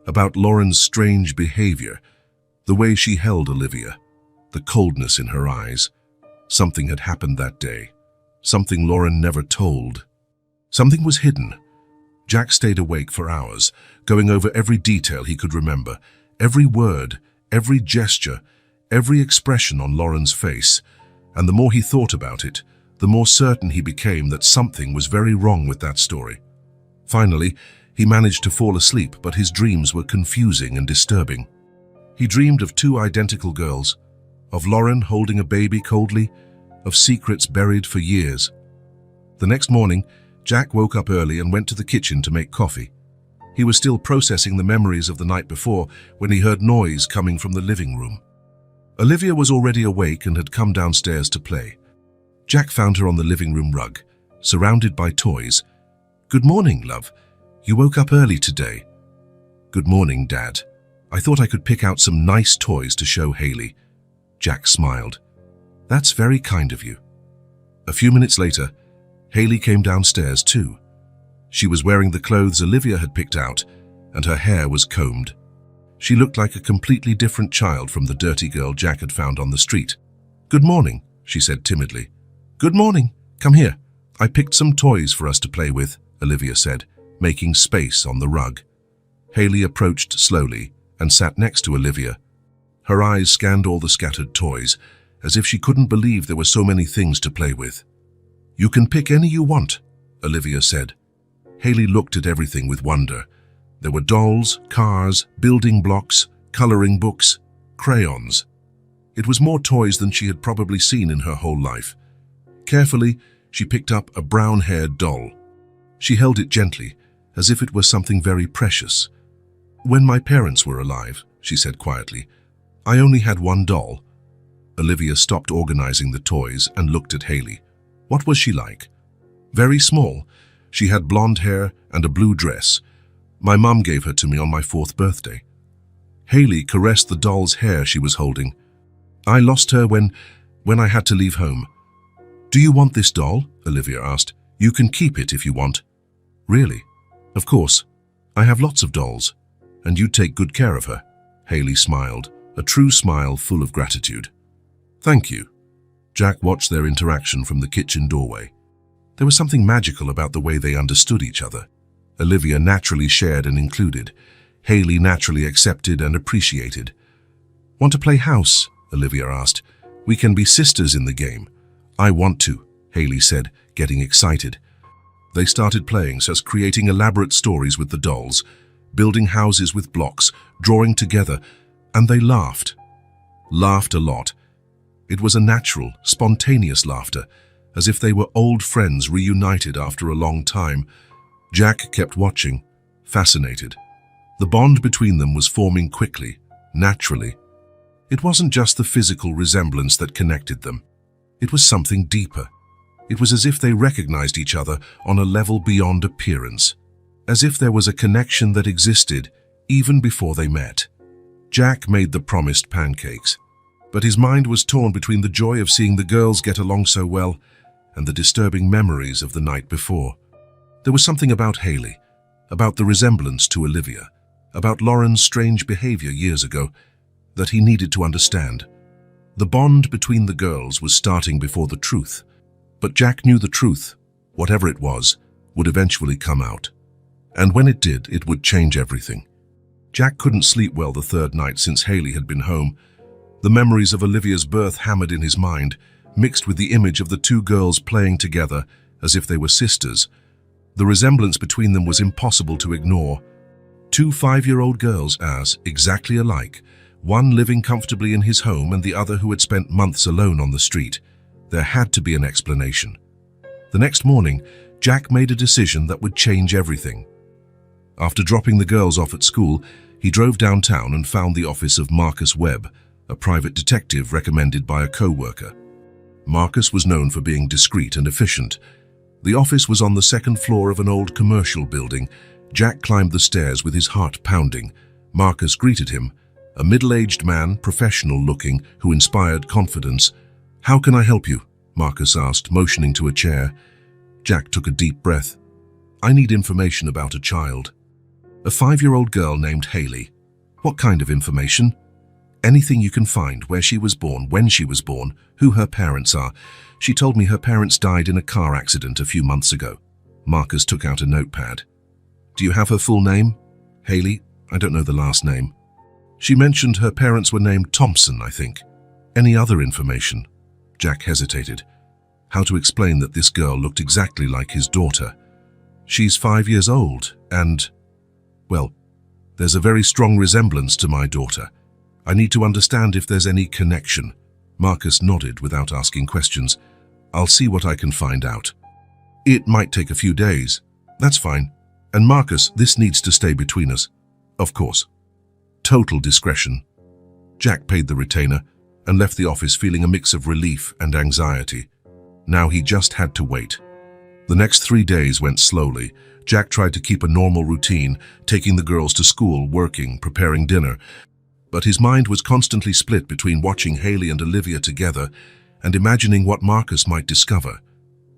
about Lauren's strange behavior, the way she held Olivia, the coldness in her eyes. Something had happened that day, something Lauren never told. Something was hidden. Jack stayed awake for hours, going over every detail he could remember, every word, every gesture, every expression on Lauren's face, and the more he thought about it, the more certain he became that something was very wrong with that story. Finally, he managed to fall asleep, but his dreams were confusing and disturbing. He dreamed of 2 identical girls, of Lauren holding a baby coldly, of secrets buried for years. The next morning, Jack woke up early and went to the kitchen to make coffee. He was still processing the memories of the night before when he heard noise coming from the living room. Olivia was already awake and had come downstairs to play. Jack found her on the living room rug, surrounded by toys. "Good morning, love. You woke up early today." "Good morning, Dad. I thought I could pick out some nice toys to show Haley." Jack smiled. "That's very kind of you." A few minutes later, Haley came downstairs too. She was wearing the clothes Olivia had picked out, and her hair was combed. She looked like a completely different child from the dirty girl Jack had found on the street. "Good morning," she said timidly. "Good morning. Come here. I picked some toys for us to play with," Olivia said, making space on the rug. Haley approached slowly and sat next to Olivia. Her eyes scanned all the scattered toys, as if she couldn't believe there were so many things to play with. "You can pick any you want," Olivia said. Haley looked at everything with wonder. There were dolls, cars, building blocks, coloring books, crayons. It was more toys than she had probably seen in her whole life. Carefully, she picked up a brown-haired doll. She held it gently, as if it were something very precious. "When my parents were alive," she said quietly, "I only had one doll." Olivia stopped organizing the toys and looked at Haley. What was she like? "Very small. She had blonde hair and a blue dress. My mum gave her to me on my 4th birthday." Haley caressed the doll's hair she was holding. "I lost her when I had to leave home." "Do you want this doll?" Olivia asked. "You can keep it if you want." "Really?" "Of course. I have lots of dolls. And you take good care of her." Haley smiled, a true smile full of gratitude. "Thank you." Jack watched their interaction from the kitchen doorway. There was something magical about the way they understood each other. Olivia naturally shared and included. Haley naturally accepted and appreciated. "Want to play house?" Olivia asked. "We can be sisters in the game." "I want to," Haley said, getting excited. They started playing, just creating elaborate stories with the dolls, building houses with blocks, drawing together, and they laughed. Laughed a lot. It was a natural, spontaneous laughter, as if they were old friends reunited after a long time. Jack kept watching, fascinated. The bond between them was forming quickly, naturally. It wasn't just the physical resemblance that connected them. It was something deeper. It was as if they recognized each other on a level beyond appearance, as if there was a connection that existed even before they met. Jack made the promised pancakes, but his mind was torn between the joy of seeing the girls get along so well and the disturbing memories of the night before. There was something about Haley, about the resemblance to Olivia, about Lauren's strange behavior years ago, that he needed to understand. The bond between the girls was starting before the truth, but Jack knew the truth, whatever it was, would eventually come out. And when it did, it would change everything. Jack couldn't sleep well the 3rd night since Haley had been home. The memories of Olivia's birth hammered in his mind, mixed with the image of the two girls playing together as if they were sisters. The resemblance between them was impossible to ignore. 2 5-year-old girls as exactly alike, one living comfortably in his home and the other who had spent months alone on the street. There had to be an explanation. The next morning, Jack made a decision that would change everything. After dropping the girls off at school, he drove downtown and found the office of Marcus Webb, a private detective recommended by a co-worker. Marcus was known for being discreet and efficient. The office was on the 2nd floor of an old commercial building. Jack climbed the stairs with his heart pounding. Marcus greeted him, a middle-aged man, professional-looking, who inspired confidence. "How can I help you?" Marcus asked, motioning to a chair. Jack took a deep breath. "I need information about a child. A 5-year-old girl named Haley." "What kind of information?" "Anything you can find, where she was born, when she was born, who her parents are. She told me her parents died in a car accident a few months ago." Marcus took out a notepad. "Do you have her full name?" "Haley, I don't know the last name." "She mentioned her parents were named Thompson, I think." "Any other information?" Jack hesitated. How to explain that this girl looked exactly like his daughter? "She's 5 years old, and, well, there's a very strong resemblance to my daughter. I need to understand if there's any connection." Marcus nodded without asking questions. "I'll see what I can find out." "It might take a few days." "That's fine. And Marcus, this needs to stay between us." "Of course." "Total discretion." Jack paid the retainer and left the office feeling a mix of relief and anxiety. Now he just had to wait. The next 3 days went slowly. Jack tried to keep a normal routine, taking the girls to school, working, preparing dinner. But his mind was constantly split between watching Haley and Olivia together and imagining what Marcus might discover.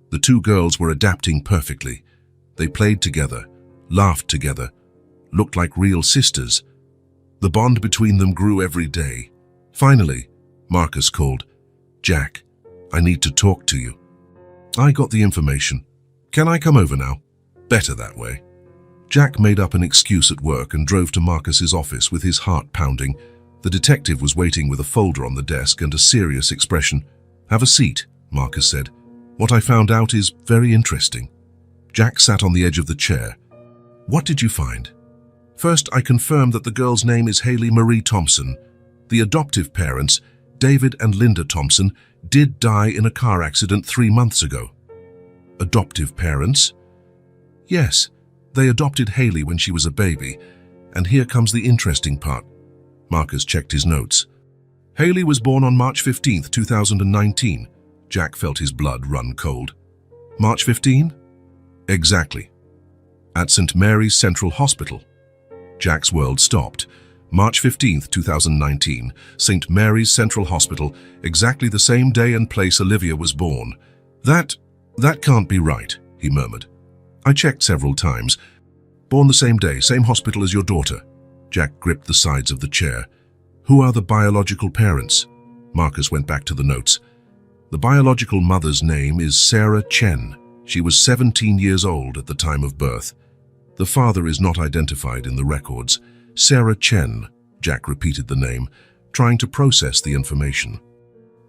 The two girls were adapting perfectly. They played together, laughed together, looked like real sisters. The bond between them grew every day. Finally, Marcus called. "Jack, I need to talk to you." "I got the information. Can I come over now?" "Better that way." Jack made up an excuse at work and drove to Marcus's office with his heart pounding. The detective was waiting with a folder on the desk and a serious expression. "Have a seat," Marcus said. "What I found out is very interesting." Jack sat on the edge of the chair. "What did you find?" "First, I confirmed that the girl's name is Haley Marie Thompson. The adoptive parents, David and Linda Thompson, did die in a car accident 3 months ago." "Adoptive parents?" "Yes, they adopted Haley when she was a baby. And here comes the interesting part." Marcus checked his notes. "Haley was born on March 15th, 2019. Jack felt his blood run cold. "March 15? "Exactly. At St. Mary's Central Hospital." Jack's world stopped. March 15th, 2019, St. Mary's Central Hospital, exactly the same day and place Olivia was born. That can't be right," he murmured. "I checked several times. Born the same day, same hospital as your daughter." Jack gripped the sides of the chair. "Who are the biological parents?" Marcus went back to the notes. "The biological mother's name is Sarah Chen. She was 17 years old at the time of birth. The father is not identified in the records." "Sarah Chen," Jack repeated the name, trying to process the information.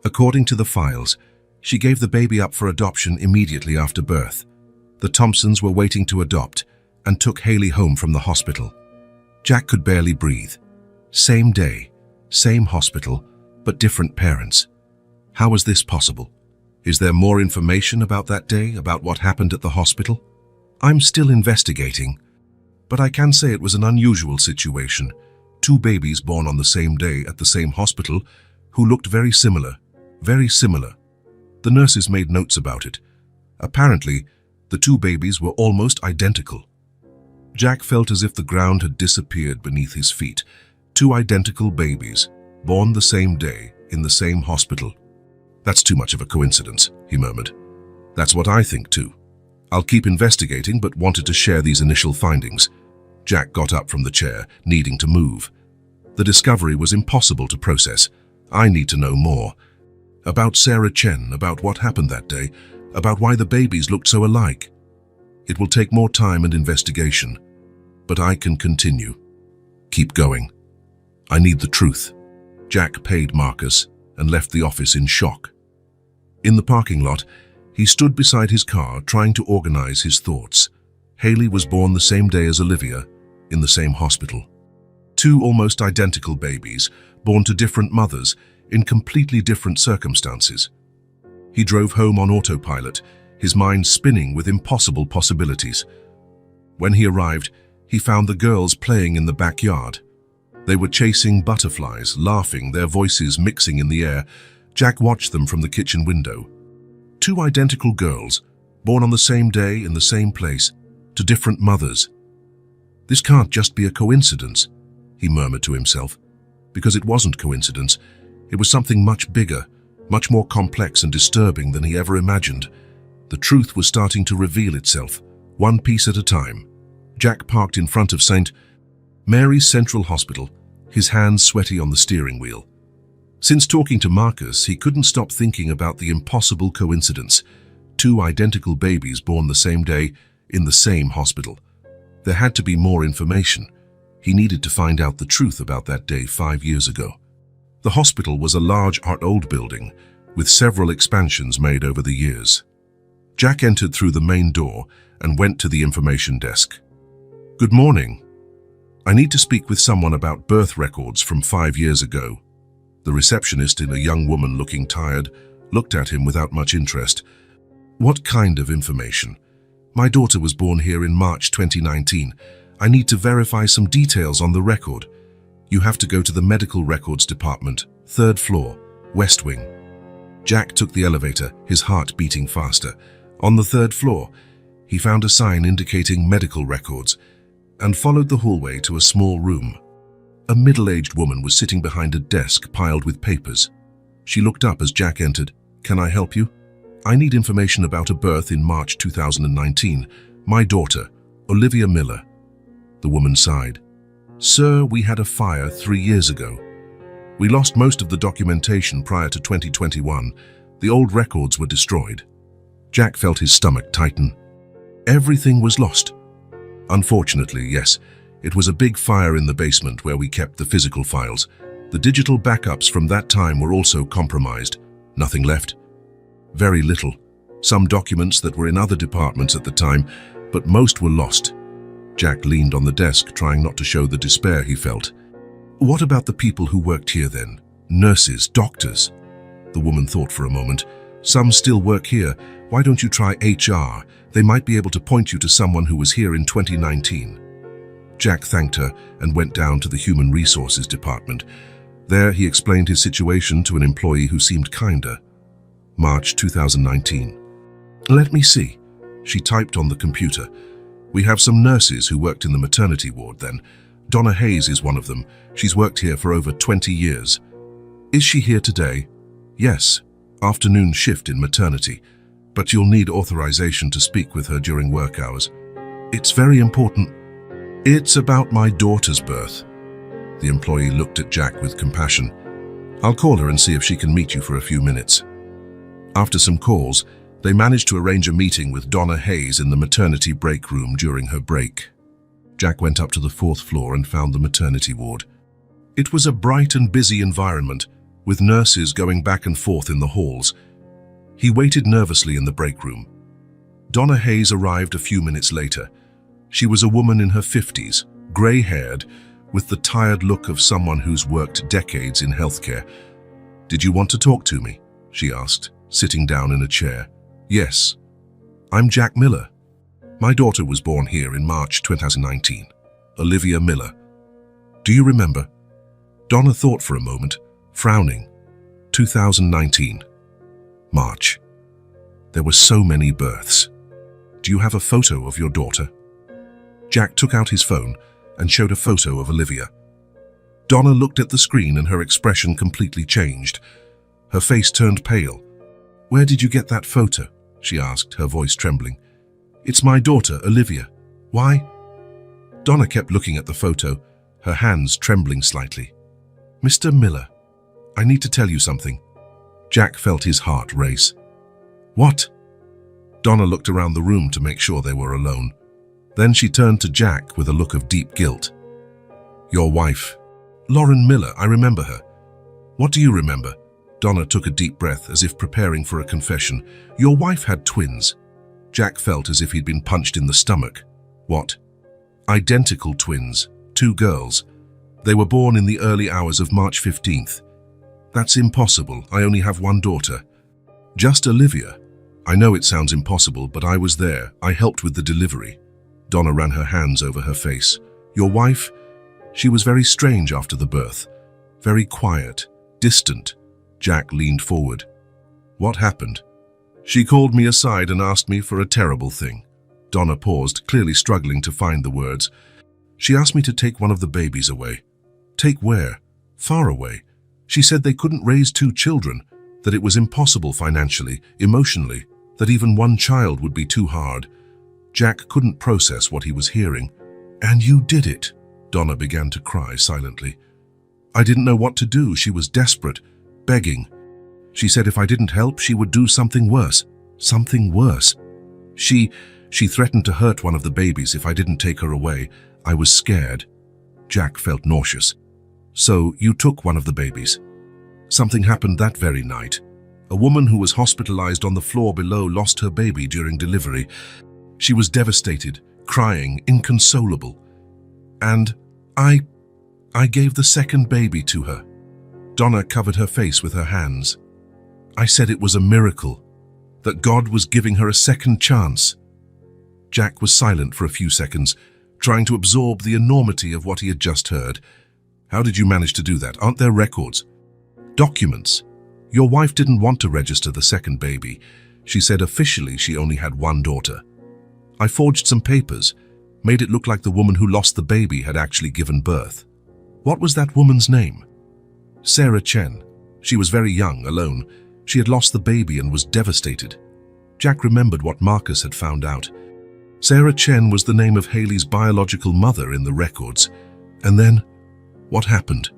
"According to the files, she gave the baby up for adoption immediately after birth. The Thompsons were waiting to adopt and took Haley home from the hospital." Jack could barely breathe. Same day, same hospital, but different parents. How was this possible? Is there more information about that day, about what happened at the hospital? "I'm still investigating, but I can say it was an unusual situation. 2 babies born on the same day at the same hospital who looked very similar, very similar. The nurses made notes about it. Apparently, the 2 babies were almost identical." Jack felt as if the ground had disappeared beneath his feet. 2 identical babies, born the same day, in the same hospital. "That's too much of a coincidence," he murmured. "That's what I think too. I'll keep investigating, but wanted to share these initial findings." Jack got up from the chair, needing to move. "The discovery was impossible to process. I need to know more. About Sarah Chen, about what happened that day, about why the babies looked so alike. It will take more time and investigation, but I can continue. Keep going. I need the truth." Jack paid Marcus and left the office in shock. In the parking lot, he stood beside his car trying to organize his thoughts. Haley was born the same day as Olivia, in the same hospital. 2 almost identical babies, born to different mothers, in completely different circumstances. He drove home on autopilot, his mind spinning with impossible possibilities. When he arrived, he found the girls playing in the backyard. They were chasing butterflies, laughing, their voices mixing in the air. Jack watched them from the kitchen window. 2 identical girls, born on the same day in the same place, to different mothers. "This can't just be a coincidence," he murmured to himself. Because it wasn't coincidence. It was something much bigger, much more complex and disturbing than he ever imagined. The truth was starting to reveal itself, one piece at a time. Jack parked in front of St. Mary's Central Hospital, his hands sweaty on the steering wheel. Since talking to Marcus, he couldn't stop thinking about the impossible coincidence. 2 identical babies born the same day, in the same hospital. There had to be more information. He needed to find out the truth about that day 5 years ago. The hospital was a large old building, with several expansions made over the years. Jack entered through the main door and went to the information desk. "Good morning. I need to speak with someone about birth records from 5 years ago." The receptionist, a young woman looking tired, looked at him without much interest. "What kind of information?" "My daughter was born here in March 2019. I need to verify some details on the record." "You have to go to the medical records department, 3rd floor. West Wing. Jack took the elevator, his heart beating faster. On the 3rd floor, he found a sign indicating medical records and followed the hallway to a small room. A middle-aged woman was sitting behind a desk piled with papers. She looked up as Jack entered. "Can I help you?" "I need information about a birth in March 2019. My daughter, Olivia Miller." The woman sighed. "Sir, we had a fire 3 years ago. We lost most of the documentation prior to 2021. The old records were destroyed." Jack felt his stomach tighten. Everything was lost. Unfortunately, yes. It was a big fire in the basement where we kept the physical files. The digital backups from that time were also compromised. Nothing left. Very little. Some documents that were in other departments at the time, but most were lost. Jack leaned on the desk, trying not to show the despair he felt. "What about the people who worked here then? Nurses, doctors?" The woman thought for a moment. "Some still work here. Why don't you try HR? They might be able to point you to someone who was here in 2019. Jack thanked her and went down to the Human Resources department. There he explained his situation to an employee who seemed kinder. March 2019. "Let me see." She typed on the computer. "We have some nurses who worked in the maternity ward then. Donna Hayes is one of them. She's worked here for over 20 years. Is she here today?" "Yes, afternoon shift in maternity, but you'll need authorization to speak with her during work hours. It's very important." "It's about my daughter's birth." The employee looked at Jack with compassion. "I'll call her and see if she can meet you for a few minutes." After some calls, they managed to arrange a meeting with Donna Hayes in the maternity break room during her break. Jack went up to the 4th floor and found the maternity ward. It was a bright and busy environment, with nurses going back and forth in the halls. He waited nervously in the break room. Donna Hayes arrived a few minutes later. She was a woman in her 50s, grey-haired, with the tired look of someone who's worked decades in healthcare. "Did you want to talk to me?" she asked, sitting down in a chair. "Yes. I'm Jack Miller. My daughter was born here in March 2019. Olivia Miller. Do you remember?" Donna thought for a moment, frowning. 2019. March. There were so many births. "Do you have a photo of your daughter?" Jack took out his phone and showed a photo of Olivia. Donna looked at the screen and her expression completely changed. Her face turned pale. "Where did you get that photo?" she asked, her voice trembling. "It's my daughter, Olivia. Why?" Donna kept looking at the photo, her hands trembling slightly. "Mr. Miller, I need to tell you something." Jack felt his heart race. "What?" Donna looked around the room to make sure they were alone. Then she turned to Jack with a look of deep guilt. "Your wife, Lauren Miller, I remember her." "What do you remember?" Donna took a deep breath as if preparing for a confession. "Your wife had twins." Jack felt as if he'd been punched in the stomach. "What?" "Identical twins, 2 girls. They were born in the early hours of March 15th. "That's impossible. I only have one daughter." "Just Olivia." "I know it sounds impossible, but I was there. I helped with the delivery." Donna ran her hands over her face. "Your wife? She was very strange after the birth. Very quiet, distant." Jack leaned forward. "What happened?" "She called me aside and asked me for a terrible thing." Donna paused, clearly struggling to find the words. "She asked me to take one of the babies away." "Take where?" "Far away. She said they couldn't raise 2 children, that it was impossible financially, emotionally, that even one child would be too hard." Jack couldn't process what he was hearing. "And you did it." Donna began to cry silently. "I didn't know what to do. She was desperate, begging. She said if I didn't help, she would do something worse. Something worse. She threatened to hurt one of the babies if I didn't take her away. I was scared." Jack felt nauseous. "So you took one of the babies?" "Something happened that very night. A woman who was hospitalized on the floor below lost her baby during delivery. She was devastated, crying, inconsolable. And I gave the second baby to her." Donna covered her face with her hands. "I said it was a miracle, that God was giving her a second chance." Jack was silent for a few seconds, trying to absorb the enormity of what he had just heard. "How did you manage to do that? Aren't there records?" "Documents. Your wife didn't want to register the second baby. She said officially she only had one daughter. I forged some papers, made it look like the woman who lost the baby had actually given birth. What was that woman's name? Sarah Chen. She was very young, alone. She had lost the baby and was devastated. Jack remembered what Marcus had found out. Sarah Chen was the name of Haley's biological mother in the records. And then, what happened?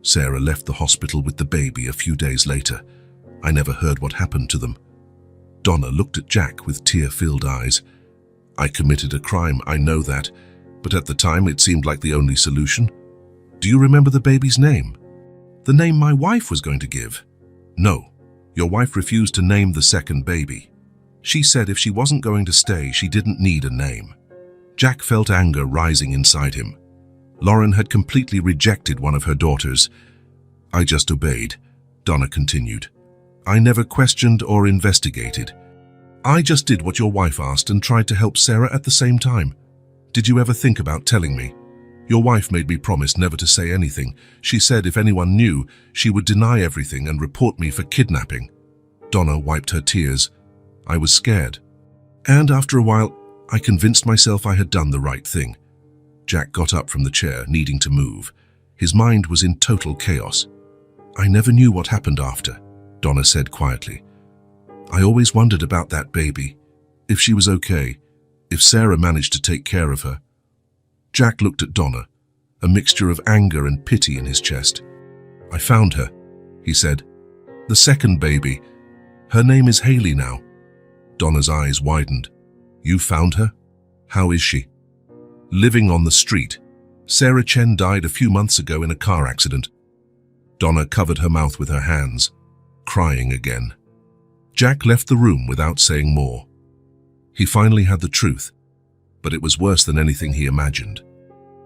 Sarah left the hospital with the baby a few days later. I never heard what happened to them. Donna looked at Jack with tear-filled eyes. I committed a crime, I know that, but at the time it seemed like the only solution. Do you remember the baby's name? The name my wife was going to give. No, your wife refused to name the second baby. She said if she wasn't going to stay, she didn't need a name. Jack felt anger rising inside him. Lauren had completely rejected one of her daughters. I just obeyed, Donna continued. I never questioned or investigated. I just did what your wife asked and tried to help Sarah at the same time. Did you ever think about telling me? Your wife made me promise never to say anything. She said if anyone knew, she would deny everything and report me for kidnapping. Donna wiped her tears. I was scared. And after a while, I convinced myself I had done the right thing. Jack got up from the chair, needing to move. His mind was in total chaos. I never knew what happened after, Donna said quietly. I always wondered about that baby. If she was okay, if Sarah managed to take care of her. Jack looked at Donna, a mixture of anger and pity in his chest. I found her, he said. The second baby. Her name is Haley now. Donna's eyes widened. You found her? How is she? Living on the street. Sarah Chen died a few months ago in a car accident. Donna covered her mouth with her hands, crying again. Jack left the room without saying more. He finally had the truth, but it was worse than anything he imagined.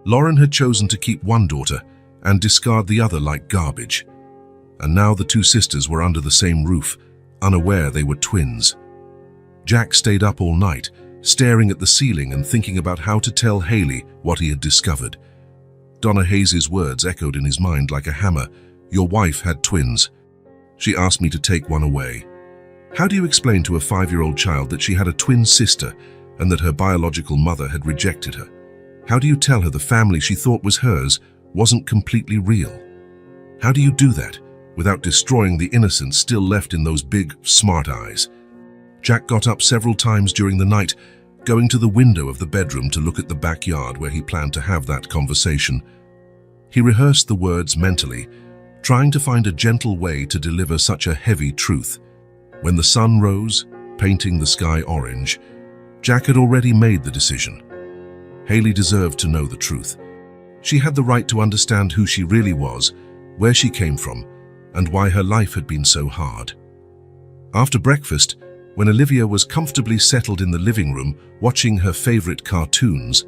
Lauren had chosen to keep one daughter and discard the other like garbage. And now the two sisters were under the same roof, unaware they were twins. Jack stayed up all night, staring at the ceiling and thinking about how to tell Haley what he had discovered. Donna Hayes' words echoed in his mind like a hammer. Your wife had twins. She asked me to take one away. How do you explain to a 5-year-old child that she had a twin sister and that her biological mother had rejected her? How do you tell her the family she thought was hers wasn't completely real? How do you do that without destroying the innocence still left in those big, smart eyes? Jack got up several times during the night, going to the window of the bedroom to look at the backyard where he planned to have that conversation. He rehearsed the words mentally, trying to find a gentle way to deliver such a heavy truth. When the sun rose, painting the sky orange, Jack had already made the decision. Haley deserved to know the truth. She had the right to understand who she really was, where she came from, and why her life had been so hard. After breakfast, when Olivia was comfortably settled in the living room watching her favorite cartoons,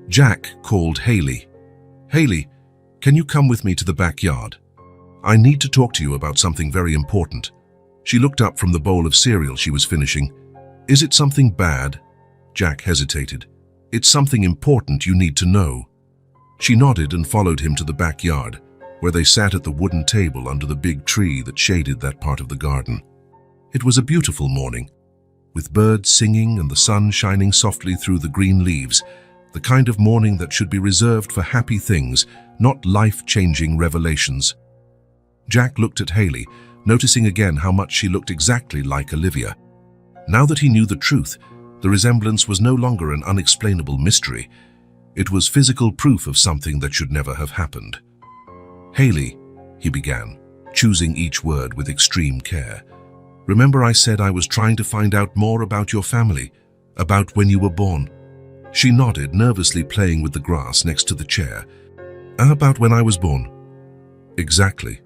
Jack called Haley. Haley, can you come with me to the backyard? I need to talk to you about something very important. She looked up from the bowl of cereal she was finishing. Is it something bad? Jack hesitated. It's something important you need to know. She nodded and followed him to the backyard, where they sat at the wooden table under the big tree that shaded that part of the garden. It was a beautiful morning, with birds singing and the sun shining softly through the green leaves, the kind of morning that should be reserved for happy things, not life-changing revelations. Jack looked at Haley, noticing again how much she looked exactly like Olivia. Now that he knew the truth, the resemblance was no longer an unexplainable mystery. It was physical proof of something that should never have happened. Haley, he began, choosing each word with extreme care. Remember I said I was trying to find out more about your family, about when you were born? She nodded, nervously playing with the grass next to the chair. About when I was born? Exactly.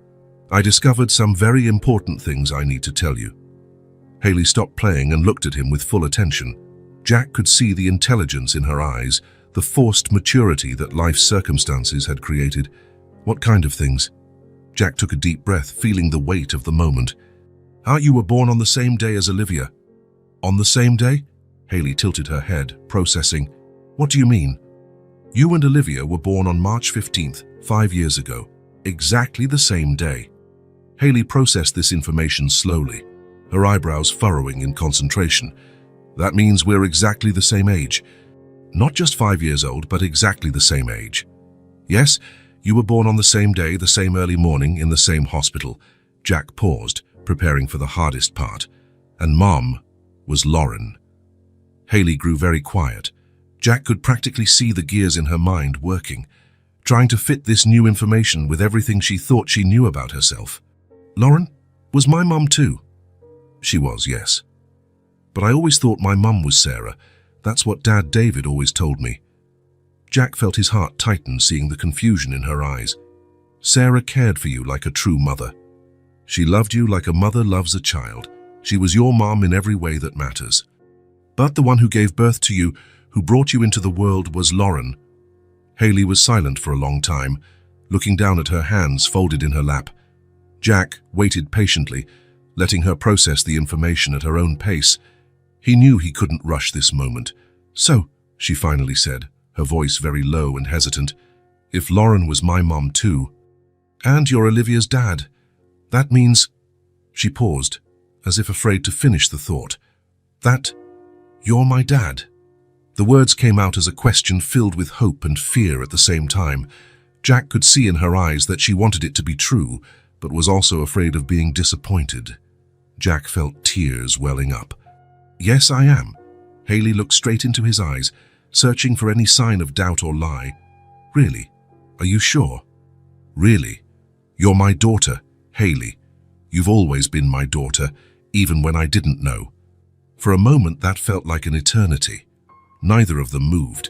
I discovered some very important things I need to tell you. Haley stopped playing and looked at him with full attention. Jack could see the intelligence in her eyes, the forced maturity that life's circumstances had created. What kind of things? Jack took a deep breath, feeling the weight of the moment. You were born on the same day as Olivia. On the same day? Haley tilted her head, processing. What do you mean? You and Olivia were born on March 15th, 5 years ago. Exactly the same day. Haley processed this information slowly, her eyebrows furrowing in concentration. That means we're exactly the same age. Not just 5 years old, but exactly the same age. Yes, you were born on the same day, the same early morning, in the same hospital. Jack paused, preparing for the hardest part. And Mom was Lauren. Haley grew very quiet. Jack could practically see the gears in her mind working, trying to fit this new information with everything she thought she knew about herself. Lauren, was my mum too? She was, yes. But I always thought my mum was Sarah. That's what Dad David always told me. Jack felt his heart tighten, seeing the confusion in her eyes. Sarah cared for you like a true mother. She loved you like a mother loves a child. She was your mom in every way that matters. But the one who gave birth to you, who brought you into the world, was Lauren. Haley was silent for a long time, looking down at her hands folded in her lap. Jack waited patiently, letting her process the information at her own pace. He knew he couldn't rush this moment. So, she finally said, her voice very low and hesitant, if Lauren was my mom too, and you're Olivia's dad, that means... She paused, as if afraid to finish the thought. That you're my dad? The words came out as a question filled with hope and fear at the same time. Jack could see in her eyes that she wanted it to be true, but was also afraid of being disappointed. Jack felt tears welling up. Yes, I am. Haley looked straight into his eyes, searching for any sign of doubt or lie. Really? Are you sure? Really? You're my daughter, Haley. You've always been my daughter, even when I didn't know. For a moment that felt like an eternity. Neither of them moved.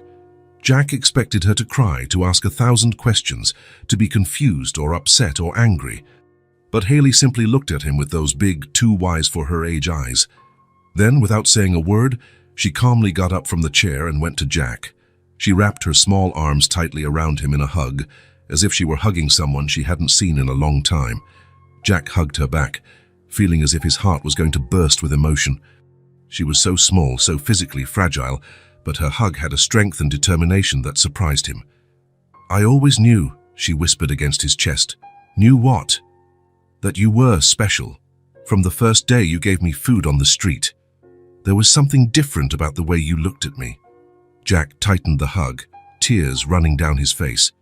Jack expected her to cry, to ask 1,000 questions, to be confused or upset or angry. But Haley simply looked at him with those big, too wise for her age eyes. Then, without saying a word, she calmly got up from the chair and went to Jack. She wrapped her small arms tightly around him in a hug, as if she were hugging someone she hadn't seen in a long time. Jack hugged her back, feeling as if his heart was going to burst with emotion. She was so small, so physically fragile, but her hug had a strength and determination that surprised him. I always knew, she whispered against his chest. Knew what? That you were special. From the first day you gave me food on the street. There was something different about the way you looked at me. Jack tightened the hug, tears running down his face.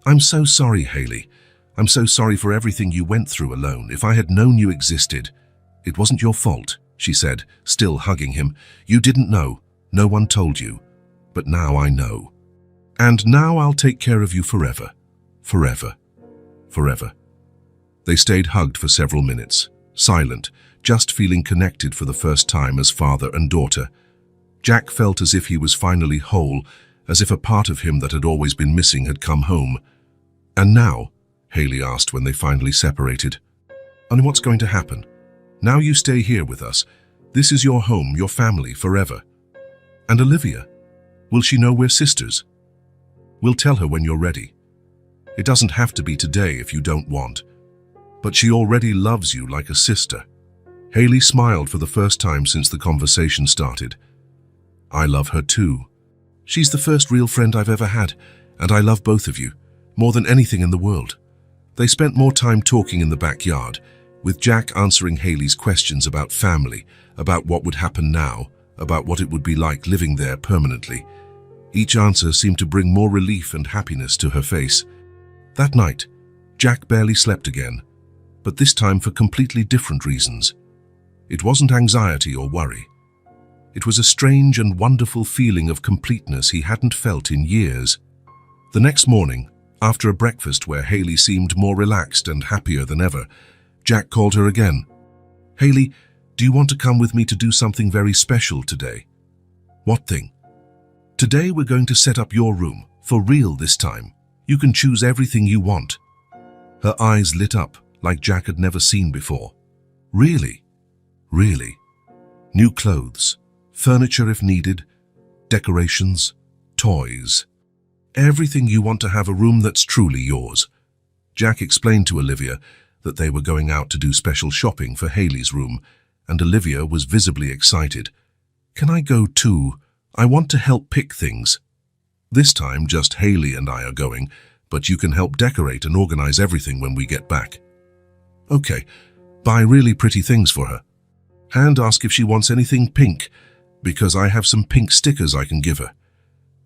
I'm so sorry, Haley. I'm so sorry for everything you went through alone. If I had known you existed... It wasn't your fault, she said, still hugging him. You didn't know. No one told you. But now I know. And now I'll take care of you forever. Forever. Forever. They stayed hugged for several minutes, silent, just feeling connected for the first time as father and daughter. Jack felt as if he was finally whole, as if a part of him that had always been missing had come home. And now, Haley asked when they finally separated. And what's going to happen? Now you stay here with us. This is your home, your family, forever. And Olivia? Will she know we're sisters? We'll tell her when you're ready. It doesn't have to be today if you don't want. But she already loves you like a sister. Haley smiled for the first time since the conversation started. I love her too. She's the first real friend I've ever had, and I love both of you, more than anything in the world. They spent more time talking in the backyard, with Jack answering Haley's questions about family, about what would happen now, about what it would be like living there permanently. Each answer seemed to bring more relief and happiness to her face. That night, Jack barely slept again, but this time for completely different reasons. It wasn't anxiety or worry. It was a strange and wonderful feeling of completeness he hadn't felt in years. The next morning, after a breakfast where Haley seemed more relaxed and happier than ever, Jack called her again. Haley, do you want to come with me to do something very special today? What thing? Today we're going to set up your room, for real this time. You can choose everything you want. Her eyes lit up like Jack had never seen before. Really? Really? New clothes, furniture if needed, decorations, toys. Everything you want to have a room that's truly yours. Jack explained to Olivia that they were going out to do special shopping for Haley's room, and Olivia was visibly excited. Can I go too? I want to help pick things. This time just Haley and I are going, but you can help decorate and organize everything when we get back. Okay, buy really pretty things for her. And ask if she wants anything pink, because I have some pink stickers I can give her.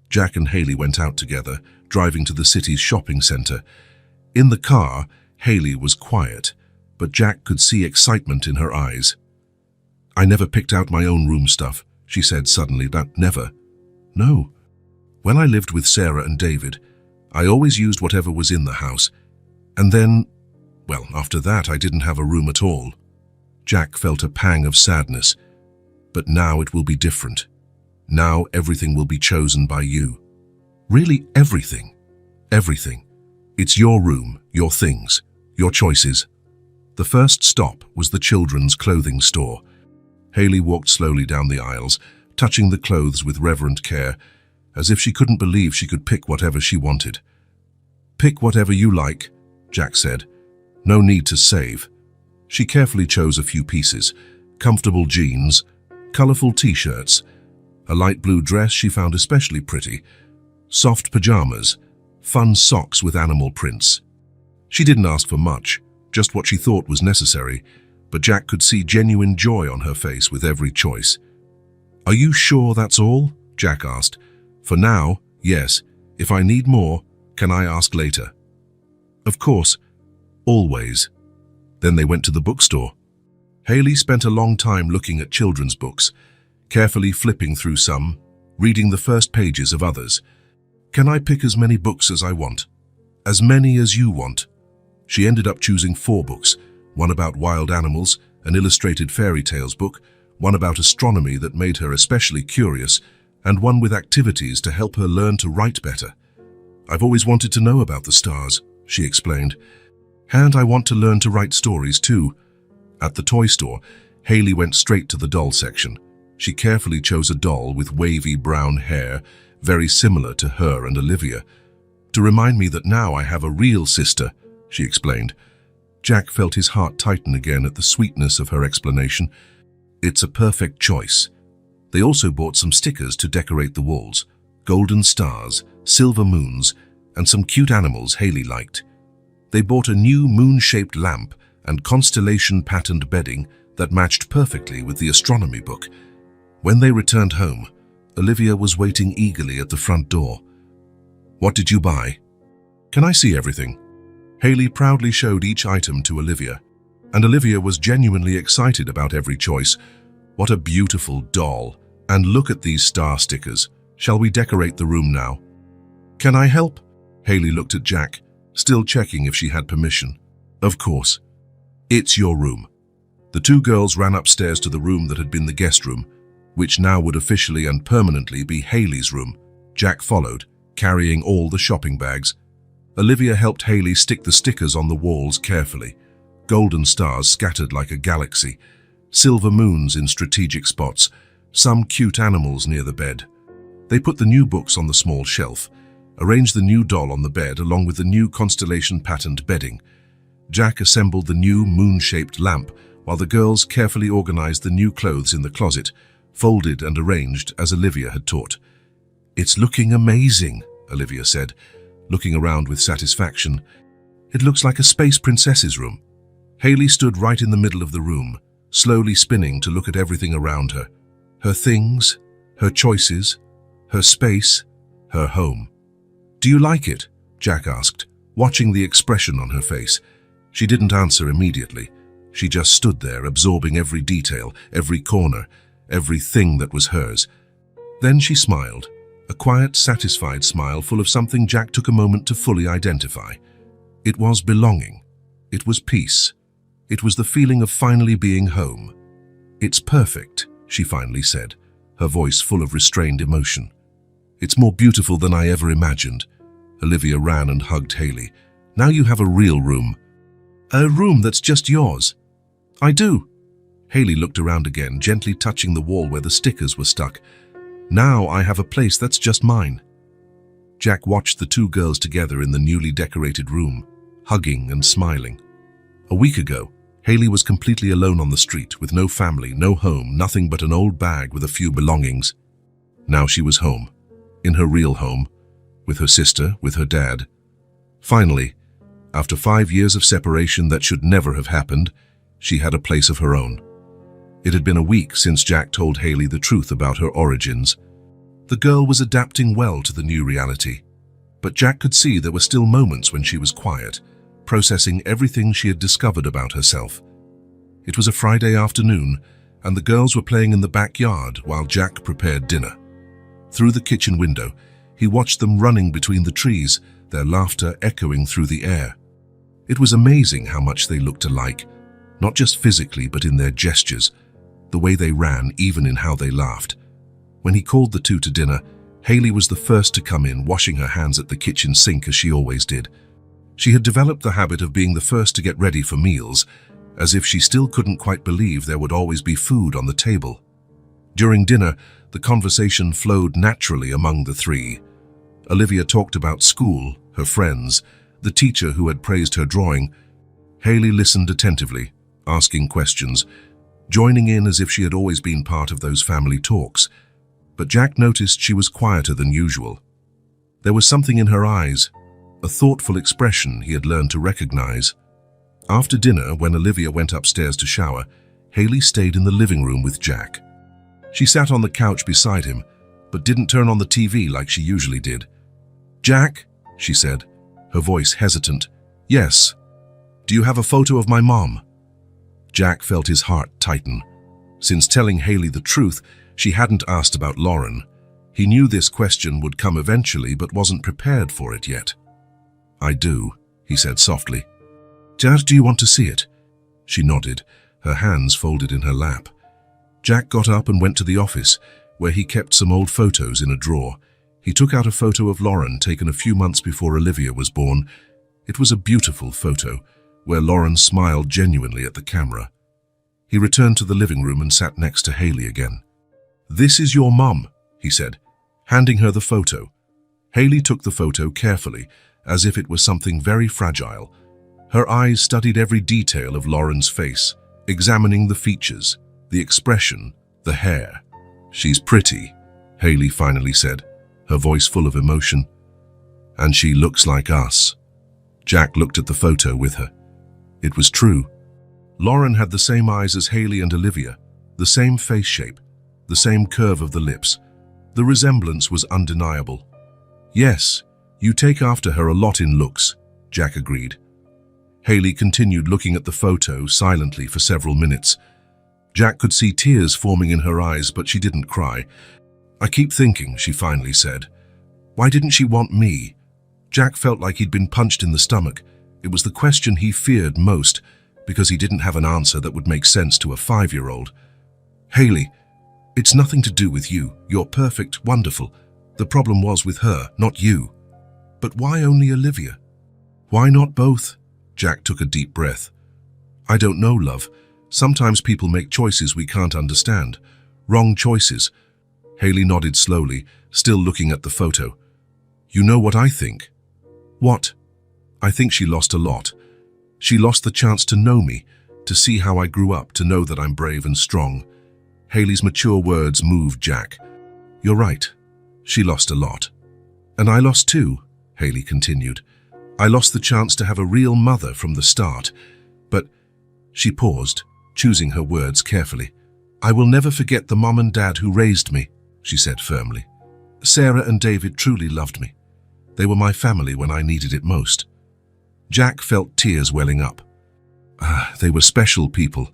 Jack and Haley went out together, driving to the city's shopping center. In the car, Haley was quiet, but Jack could see excitement in her eyes. I never picked out my own room stuff, she said suddenly. That never. No. When I lived with Sarah and David, I always used whatever was in the house. And then, well, after that I didn't have a room at all. Jack felt a pang of sadness. But now it will be different. Now everything will be chosen by you. Really everything. Everything. It's your room, your things, your choices. The first stop was the children's clothing store. Haley walked slowly down the aisles, touching the clothes with reverent care, as if she couldn't believe she could pick whatever she wanted. Pick whatever you like, Jack said. No need to save. She carefully chose a few pieces: comfortable jeans, colorful t-shirts, a light blue dress she found especially pretty, soft pajamas, fun socks with animal prints. She didn't ask for much, just what she thought was necessary, but Jack could see genuine joy on her face with every choice. Are you sure that's all? Jack asked. For now, yes. If I need more, can I ask later? Of course. Always. Then they went to the bookstore. Haley spent a long time looking at children's books, carefully flipping through some, reading the first pages of others. Can I pick as many books as I want? As many as you want. She ended up choosing 4 books, one about wild animals, an illustrated fairy tales book, one about astronomy that made her especially curious, and one with activities to help her learn to write better. I've always wanted to know about the stars, she explained. And I want to learn to write stories too. At the toy store, Haley went straight to the doll section. She carefully chose a doll with wavy brown hair, very similar to her and Olivia. To remind me that now I have a real sister, she explained. Jack felt his heart tighten again at the sweetness of her explanation. It's a perfect choice. They also bought some stickers to decorate the walls, golden stars, silver moons, and some cute animals Haley liked. They bought a new moon-shaped lamp and constellation-patterned bedding that matched perfectly with the astronomy book. When they returned home, Olivia was waiting eagerly at the front door. What did you buy? Can I see everything? Haley proudly showed each item to Olivia, and Olivia was genuinely excited about every choice. What a beautiful doll! And look at these star stickers. Shall we decorate the room now? Can I help? Haley looked at Jack, still checking if she had permission. Of course. It's your room. The 2 girls ran upstairs to the room that had been the guest room, which now would officially and permanently be Haley's room. Jack followed, carrying all the shopping bags. Olivia helped Haley stick the stickers on the walls carefully. Golden stars scattered like a galaxy, silver moons in strategic spots, some cute animals near the bed. They put the new books on the small shelf, arranged the new doll on the bed along with the new constellation-patterned bedding. Jack assembled the new moon-shaped lamp while the girls carefully organized the new clothes in the closet, folded and arranged as Olivia had taught. It's looking amazing, Olivia said, looking around with satisfaction. It looks like a space princess's room. Haley stood right in the middle of the room, slowly spinning to look at everything around her. Her things, her choices, her space, her home. Do you like it? Jack asked, watching the expression on her face. She didn't answer immediately. She just stood there, absorbing every detail, every corner, everything that was hers. Then she smiled, a quiet, satisfied smile full of something Jack took a moment to fully identify. It was belonging. It was peace. It was the feeling of finally being home. It's perfect, she finally said, her voice full of restrained emotion. It's more beautiful than I ever imagined. Olivia ran and hugged Haley. Now you have a real room. A room that's just yours. I do. Haley looked around again, gently touching the wall where the stickers were stuck. Now I have a place that's just mine. Jack watched the 2 girls together in the newly decorated room, hugging and smiling. A week ago, Haley was completely alone on the street, with no family, no home, nothing but an old bag with a few belongings. Now she was home, in her real home, with her sister, with her dad. Finally, After 5 years of separation that should never have happened, she had a place of her own. It had been a week since Jack told Hayley the truth about her origins. The girl was adapting well to the new reality, but Jack could see there were still moments when she was quiet, processing everything she had discovered about herself. It was a Friday afternoon, and the girls were playing in the backyard while Jack prepared dinner. Through the kitchen window, he watched them running between the trees, their laughter echoing through the air. It was amazing how much they looked alike, not just physically but in their gestures, the way they ran, even in how they laughed. When he called the two to dinner, Hayley was the first to come in, washing her hands at the kitchen sink as she always did. She had developed the habit of being the first to get ready for meals, as if she still couldn't quite believe there would always be food on the table. During dinner, the conversation flowed naturally among the three. Olivia talked about school, her friends, the teacher who had praised her drawing. Hayley listened attentively, asking questions, joining in as if she had always been part of those family talks. But Jack noticed she was quieter than usual. There was something in her eyes, a thoughtful expression he had learned to recognize. After dinner, when Olivia went upstairs to shower, Hayley stayed in the living room with Jack. She sat on the couch beside him, but didn't turn on the TV like she usually did. "Jack," she said, her voice hesitant. "Yes. Do you have a photo of my mom?" Jack felt his heart tighten. Since telling Hayley the truth, she hadn't asked about Lauren. He knew this question would come eventually, but wasn't prepared for it yet. "I do," he said softly. "Dad, do you want to see it?" She nodded, her hands folded in her lap. Jack got up and went to the office, where he kept some old photos in a drawer. He took out a photo of Lauren taken a few months before Olivia was born. It was a beautiful photo, where Lauren smiled genuinely at the camera. He returned to the living room and sat next to Hayley again. "This is your mum," he said, handing her the photo. Hayley took the photo carefully, as if it was something very fragile. Her eyes studied every detail of Lauren's face, examining the features, the expression, the hair. "She's pretty," Hayley finally said, her voice full of emotion. "And she looks like us." Jack looked at the photo with her. It was true. Lauren had the same eyes as Hayley and Olivia, the same face shape, the same curve of the lips. The resemblance was undeniable. "Yes, you take after her a lot in looks," Jack agreed. Hayley continued looking at the photo silently for several minutes. Jack could see tears forming in her eyes, but she didn't cry. "I keep thinking," she finally said. "Why didn't she want me?" Jack felt like he'd been punched in the stomach. It was the question he feared most, because he didn't have an answer that would make sense to a 5-year-old. "Hayley, it's nothing to do with you. You're perfect, wonderful. The problem was with her, not you." "But why only Olivia? Why not both?" Jack took a deep breath. "I don't know, love. Sometimes people make choices we can't understand. Wrong choices." Hayley nodded slowly, still looking at the photo. "You know what I think?" "What?" "I think she lost a lot. She lost the chance to know me, to see how I grew up, to know that I'm brave and strong." Hayley's mature words moved Jack. "You're right. She lost a lot. And I lost too," Hayley continued. "I lost the chance to have a real mother from the start. But," she paused, choosing her words carefully, "I will never forget the mom and dad who raised me," she said firmly. "Sarah and David truly loved me. They were my family when I needed it most." Jack felt tears welling up. They were special people.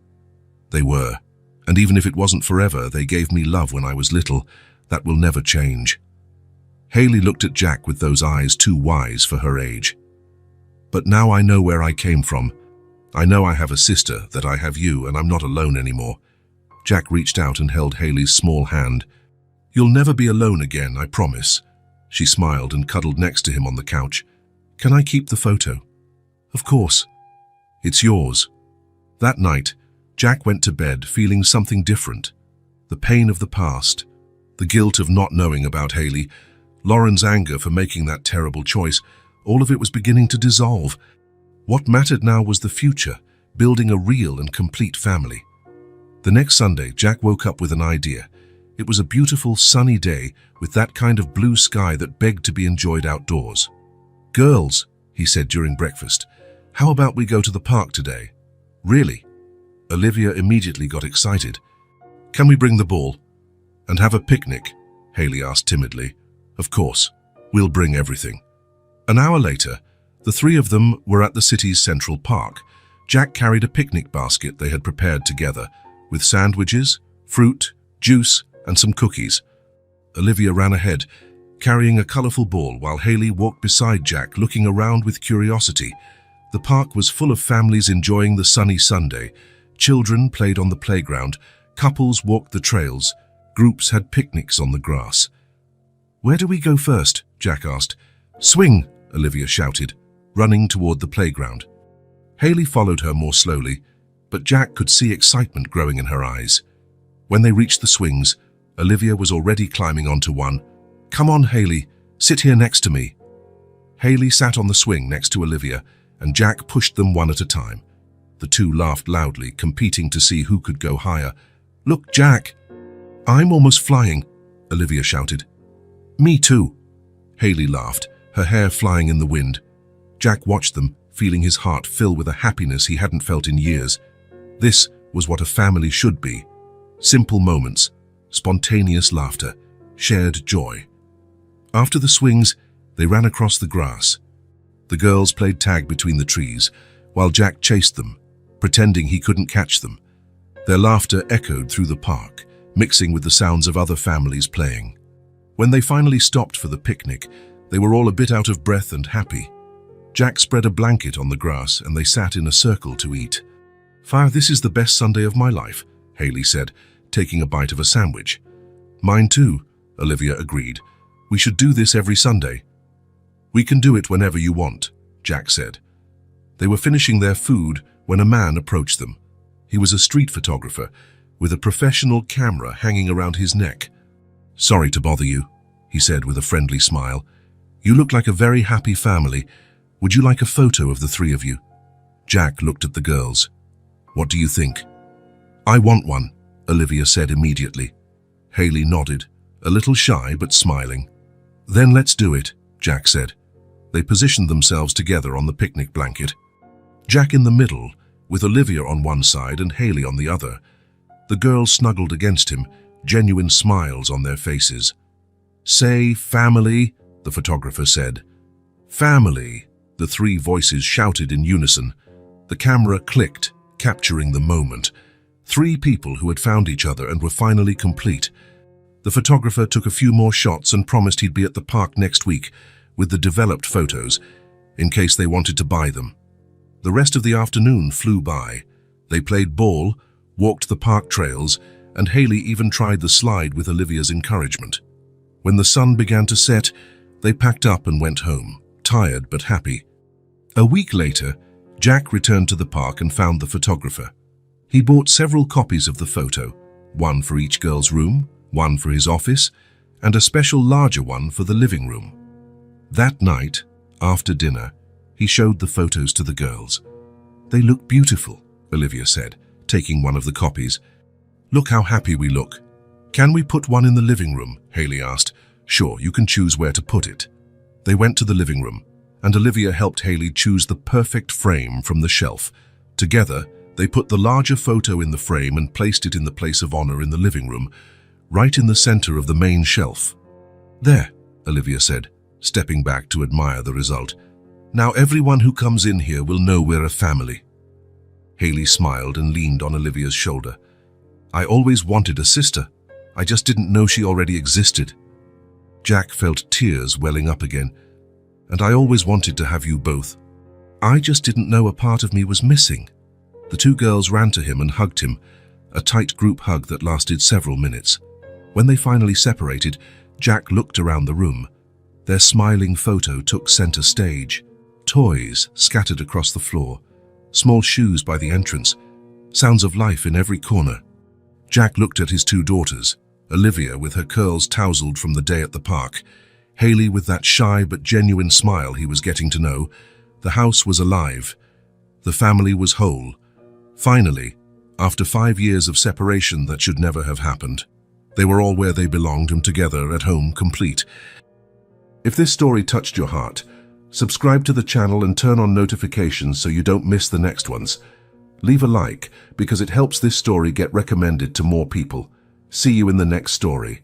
They were. And even if it wasn't forever, they gave me love when I was little. That will never change. Hayley looked at Jack with those eyes too wise for her age. "But now I know where I came from. I know I have a sister, that I have you, and I'm not alone anymore." Jack reached out and held Hayley's small hand. "You'll never be alone again, I promise." She smiled and cuddled next to him on the couch. "Can I keep the photo?" "Of course. It's yours." That night, Jack went to bed feeling something different. The pain of the past, the guilt of not knowing about Hayley, Lauren's anger for making that terrible choice, all of it was beginning to dissolve. What mattered now was the future, building a real and complete family. The next Sunday, Jack woke up with an idea. It was a beautiful, sunny day with that kind of blue sky that begged to be enjoyed outdoors. "Girls," he said during breakfast, How about we go to the park today? Really? Olivia immediately got excited. Can we bring the ball? And have a picnic? Haley asked timidly. Of course, we'll bring everything. An hour later, the three of them were at the city's central park. Jack carried a picnic basket they had prepared together, with sandwiches, fruit, juice, and some cookies. Olivia ran ahead, carrying a colorful ball, while Haley walked beside Jack, looking around with curiosity. The park was full of families enjoying the sunny Sunday. Children played on the playground, couples walked the trails, groups had picnics on the grass. Where do we go first? Jack asked. Swing, Olivia shouted, running toward the playground. Haley followed her more slowly, but Jack could see excitement growing in her eyes. When they reached the swings, Olivia was already climbing onto one. Come on, Haley, sit here next to me. Haley sat on the swing next to Olivia, and Jack pushed them one at a time. The two laughed loudly, competing to see who could go higher. Look, Jack! I'm almost flying, Olivia shouted. Me too, Haley laughed, her hair flying in the wind. Jack watched them, feeling his heart fill with a happiness he hadn't felt in years. This was what a family should be. Simple moments, spontaneous laughter, shared joy. After the swings, they ran across the grass. The girls played tag between the trees, while Jack chased them, pretending he couldn't catch them. Their laughter echoed through the park, mixing with the sounds of other families playing. When they finally stopped for the picnic, they were all a bit out of breath and happy. Jack spread a blanket on the grass and they sat in a circle to eat. This is the best Sunday of my life, Haley said, taking a bite of a sandwich. Mine too, Olivia agreed. We should do this every Sunday. We can do it whenever you want, Jack said. They were finishing their food when a man approached them. He was a street photographer, with a professional camera hanging around his neck. Sorry to bother you, he said with a friendly smile. You look like a very happy family. Would you like a photo of the three of you? Jack looked at the girls. What do you think? I want one, Olivia said immediately. Haley nodded, a little shy but smiling. Then let's do it, Jack said. They positioned themselves together on the picnic blanket. Jack in the middle, with Olivia on one side and Haley on the other. The girls snuggled against him, genuine smiles on their faces. Say family, the photographer said. Family, the three voices shouted in unison. The camera clicked, capturing the moment. Three people who had found each other and were finally complete. The photographer took a few more shots and promised he'd be at the park next week with the developed photos, in case they wanted to buy them. The rest of the afternoon flew by. They played ball, walked the park trails, and Haley even tried the slide with Olivia's encouragement. When the sun began to set, they packed up and went home, tired but happy. A week later, Jack returned to the park and found the photographer. He bought several copies of the photo, one for each girl's room, one for his office, and a special larger one for the living room. That night, after dinner, he showed the photos to the girls. They look beautiful, Olivia said, taking one of the copies. Look how happy we look. Can we put one in the living room? Haley asked. Sure, you can choose where to put it. They went to the living room, and Olivia helped Haley choose the perfect frame from the shelf. Together, they put the larger photo in the frame and placed it in the place of honor in the living room, right in the center of the main shelf. There, Olivia said, stepping back to admire the result. Now everyone who comes in here will know we're a family. Haley smiled and leaned on Olivia's shoulder. I always wanted a sister. I just didn't know she already existed. Jack felt tears welling up again. And I always wanted to have you both. I just didn't know a part of me was missing. The two girls ran to him and hugged him, a tight group hug that lasted several minutes. When they finally separated, Jack looked around the room. Their smiling photo took center stage. Toys scattered across the floor, small shoes by the entrance, sounds of life in every corner. Jack looked at his two daughters, Olivia with her curls tousled from the day at the park, Haley with that shy but genuine smile he was getting to know. The house was alive. The family was whole. Finally, after 5 years of separation that should never have happened, they were all where they belonged and together at home, complete. If this story touched your heart, Subscribe to the channel and turn on notifications so you don't miss the next ones. Leave a like because it helps this story get recommended to more people. See you in the next story.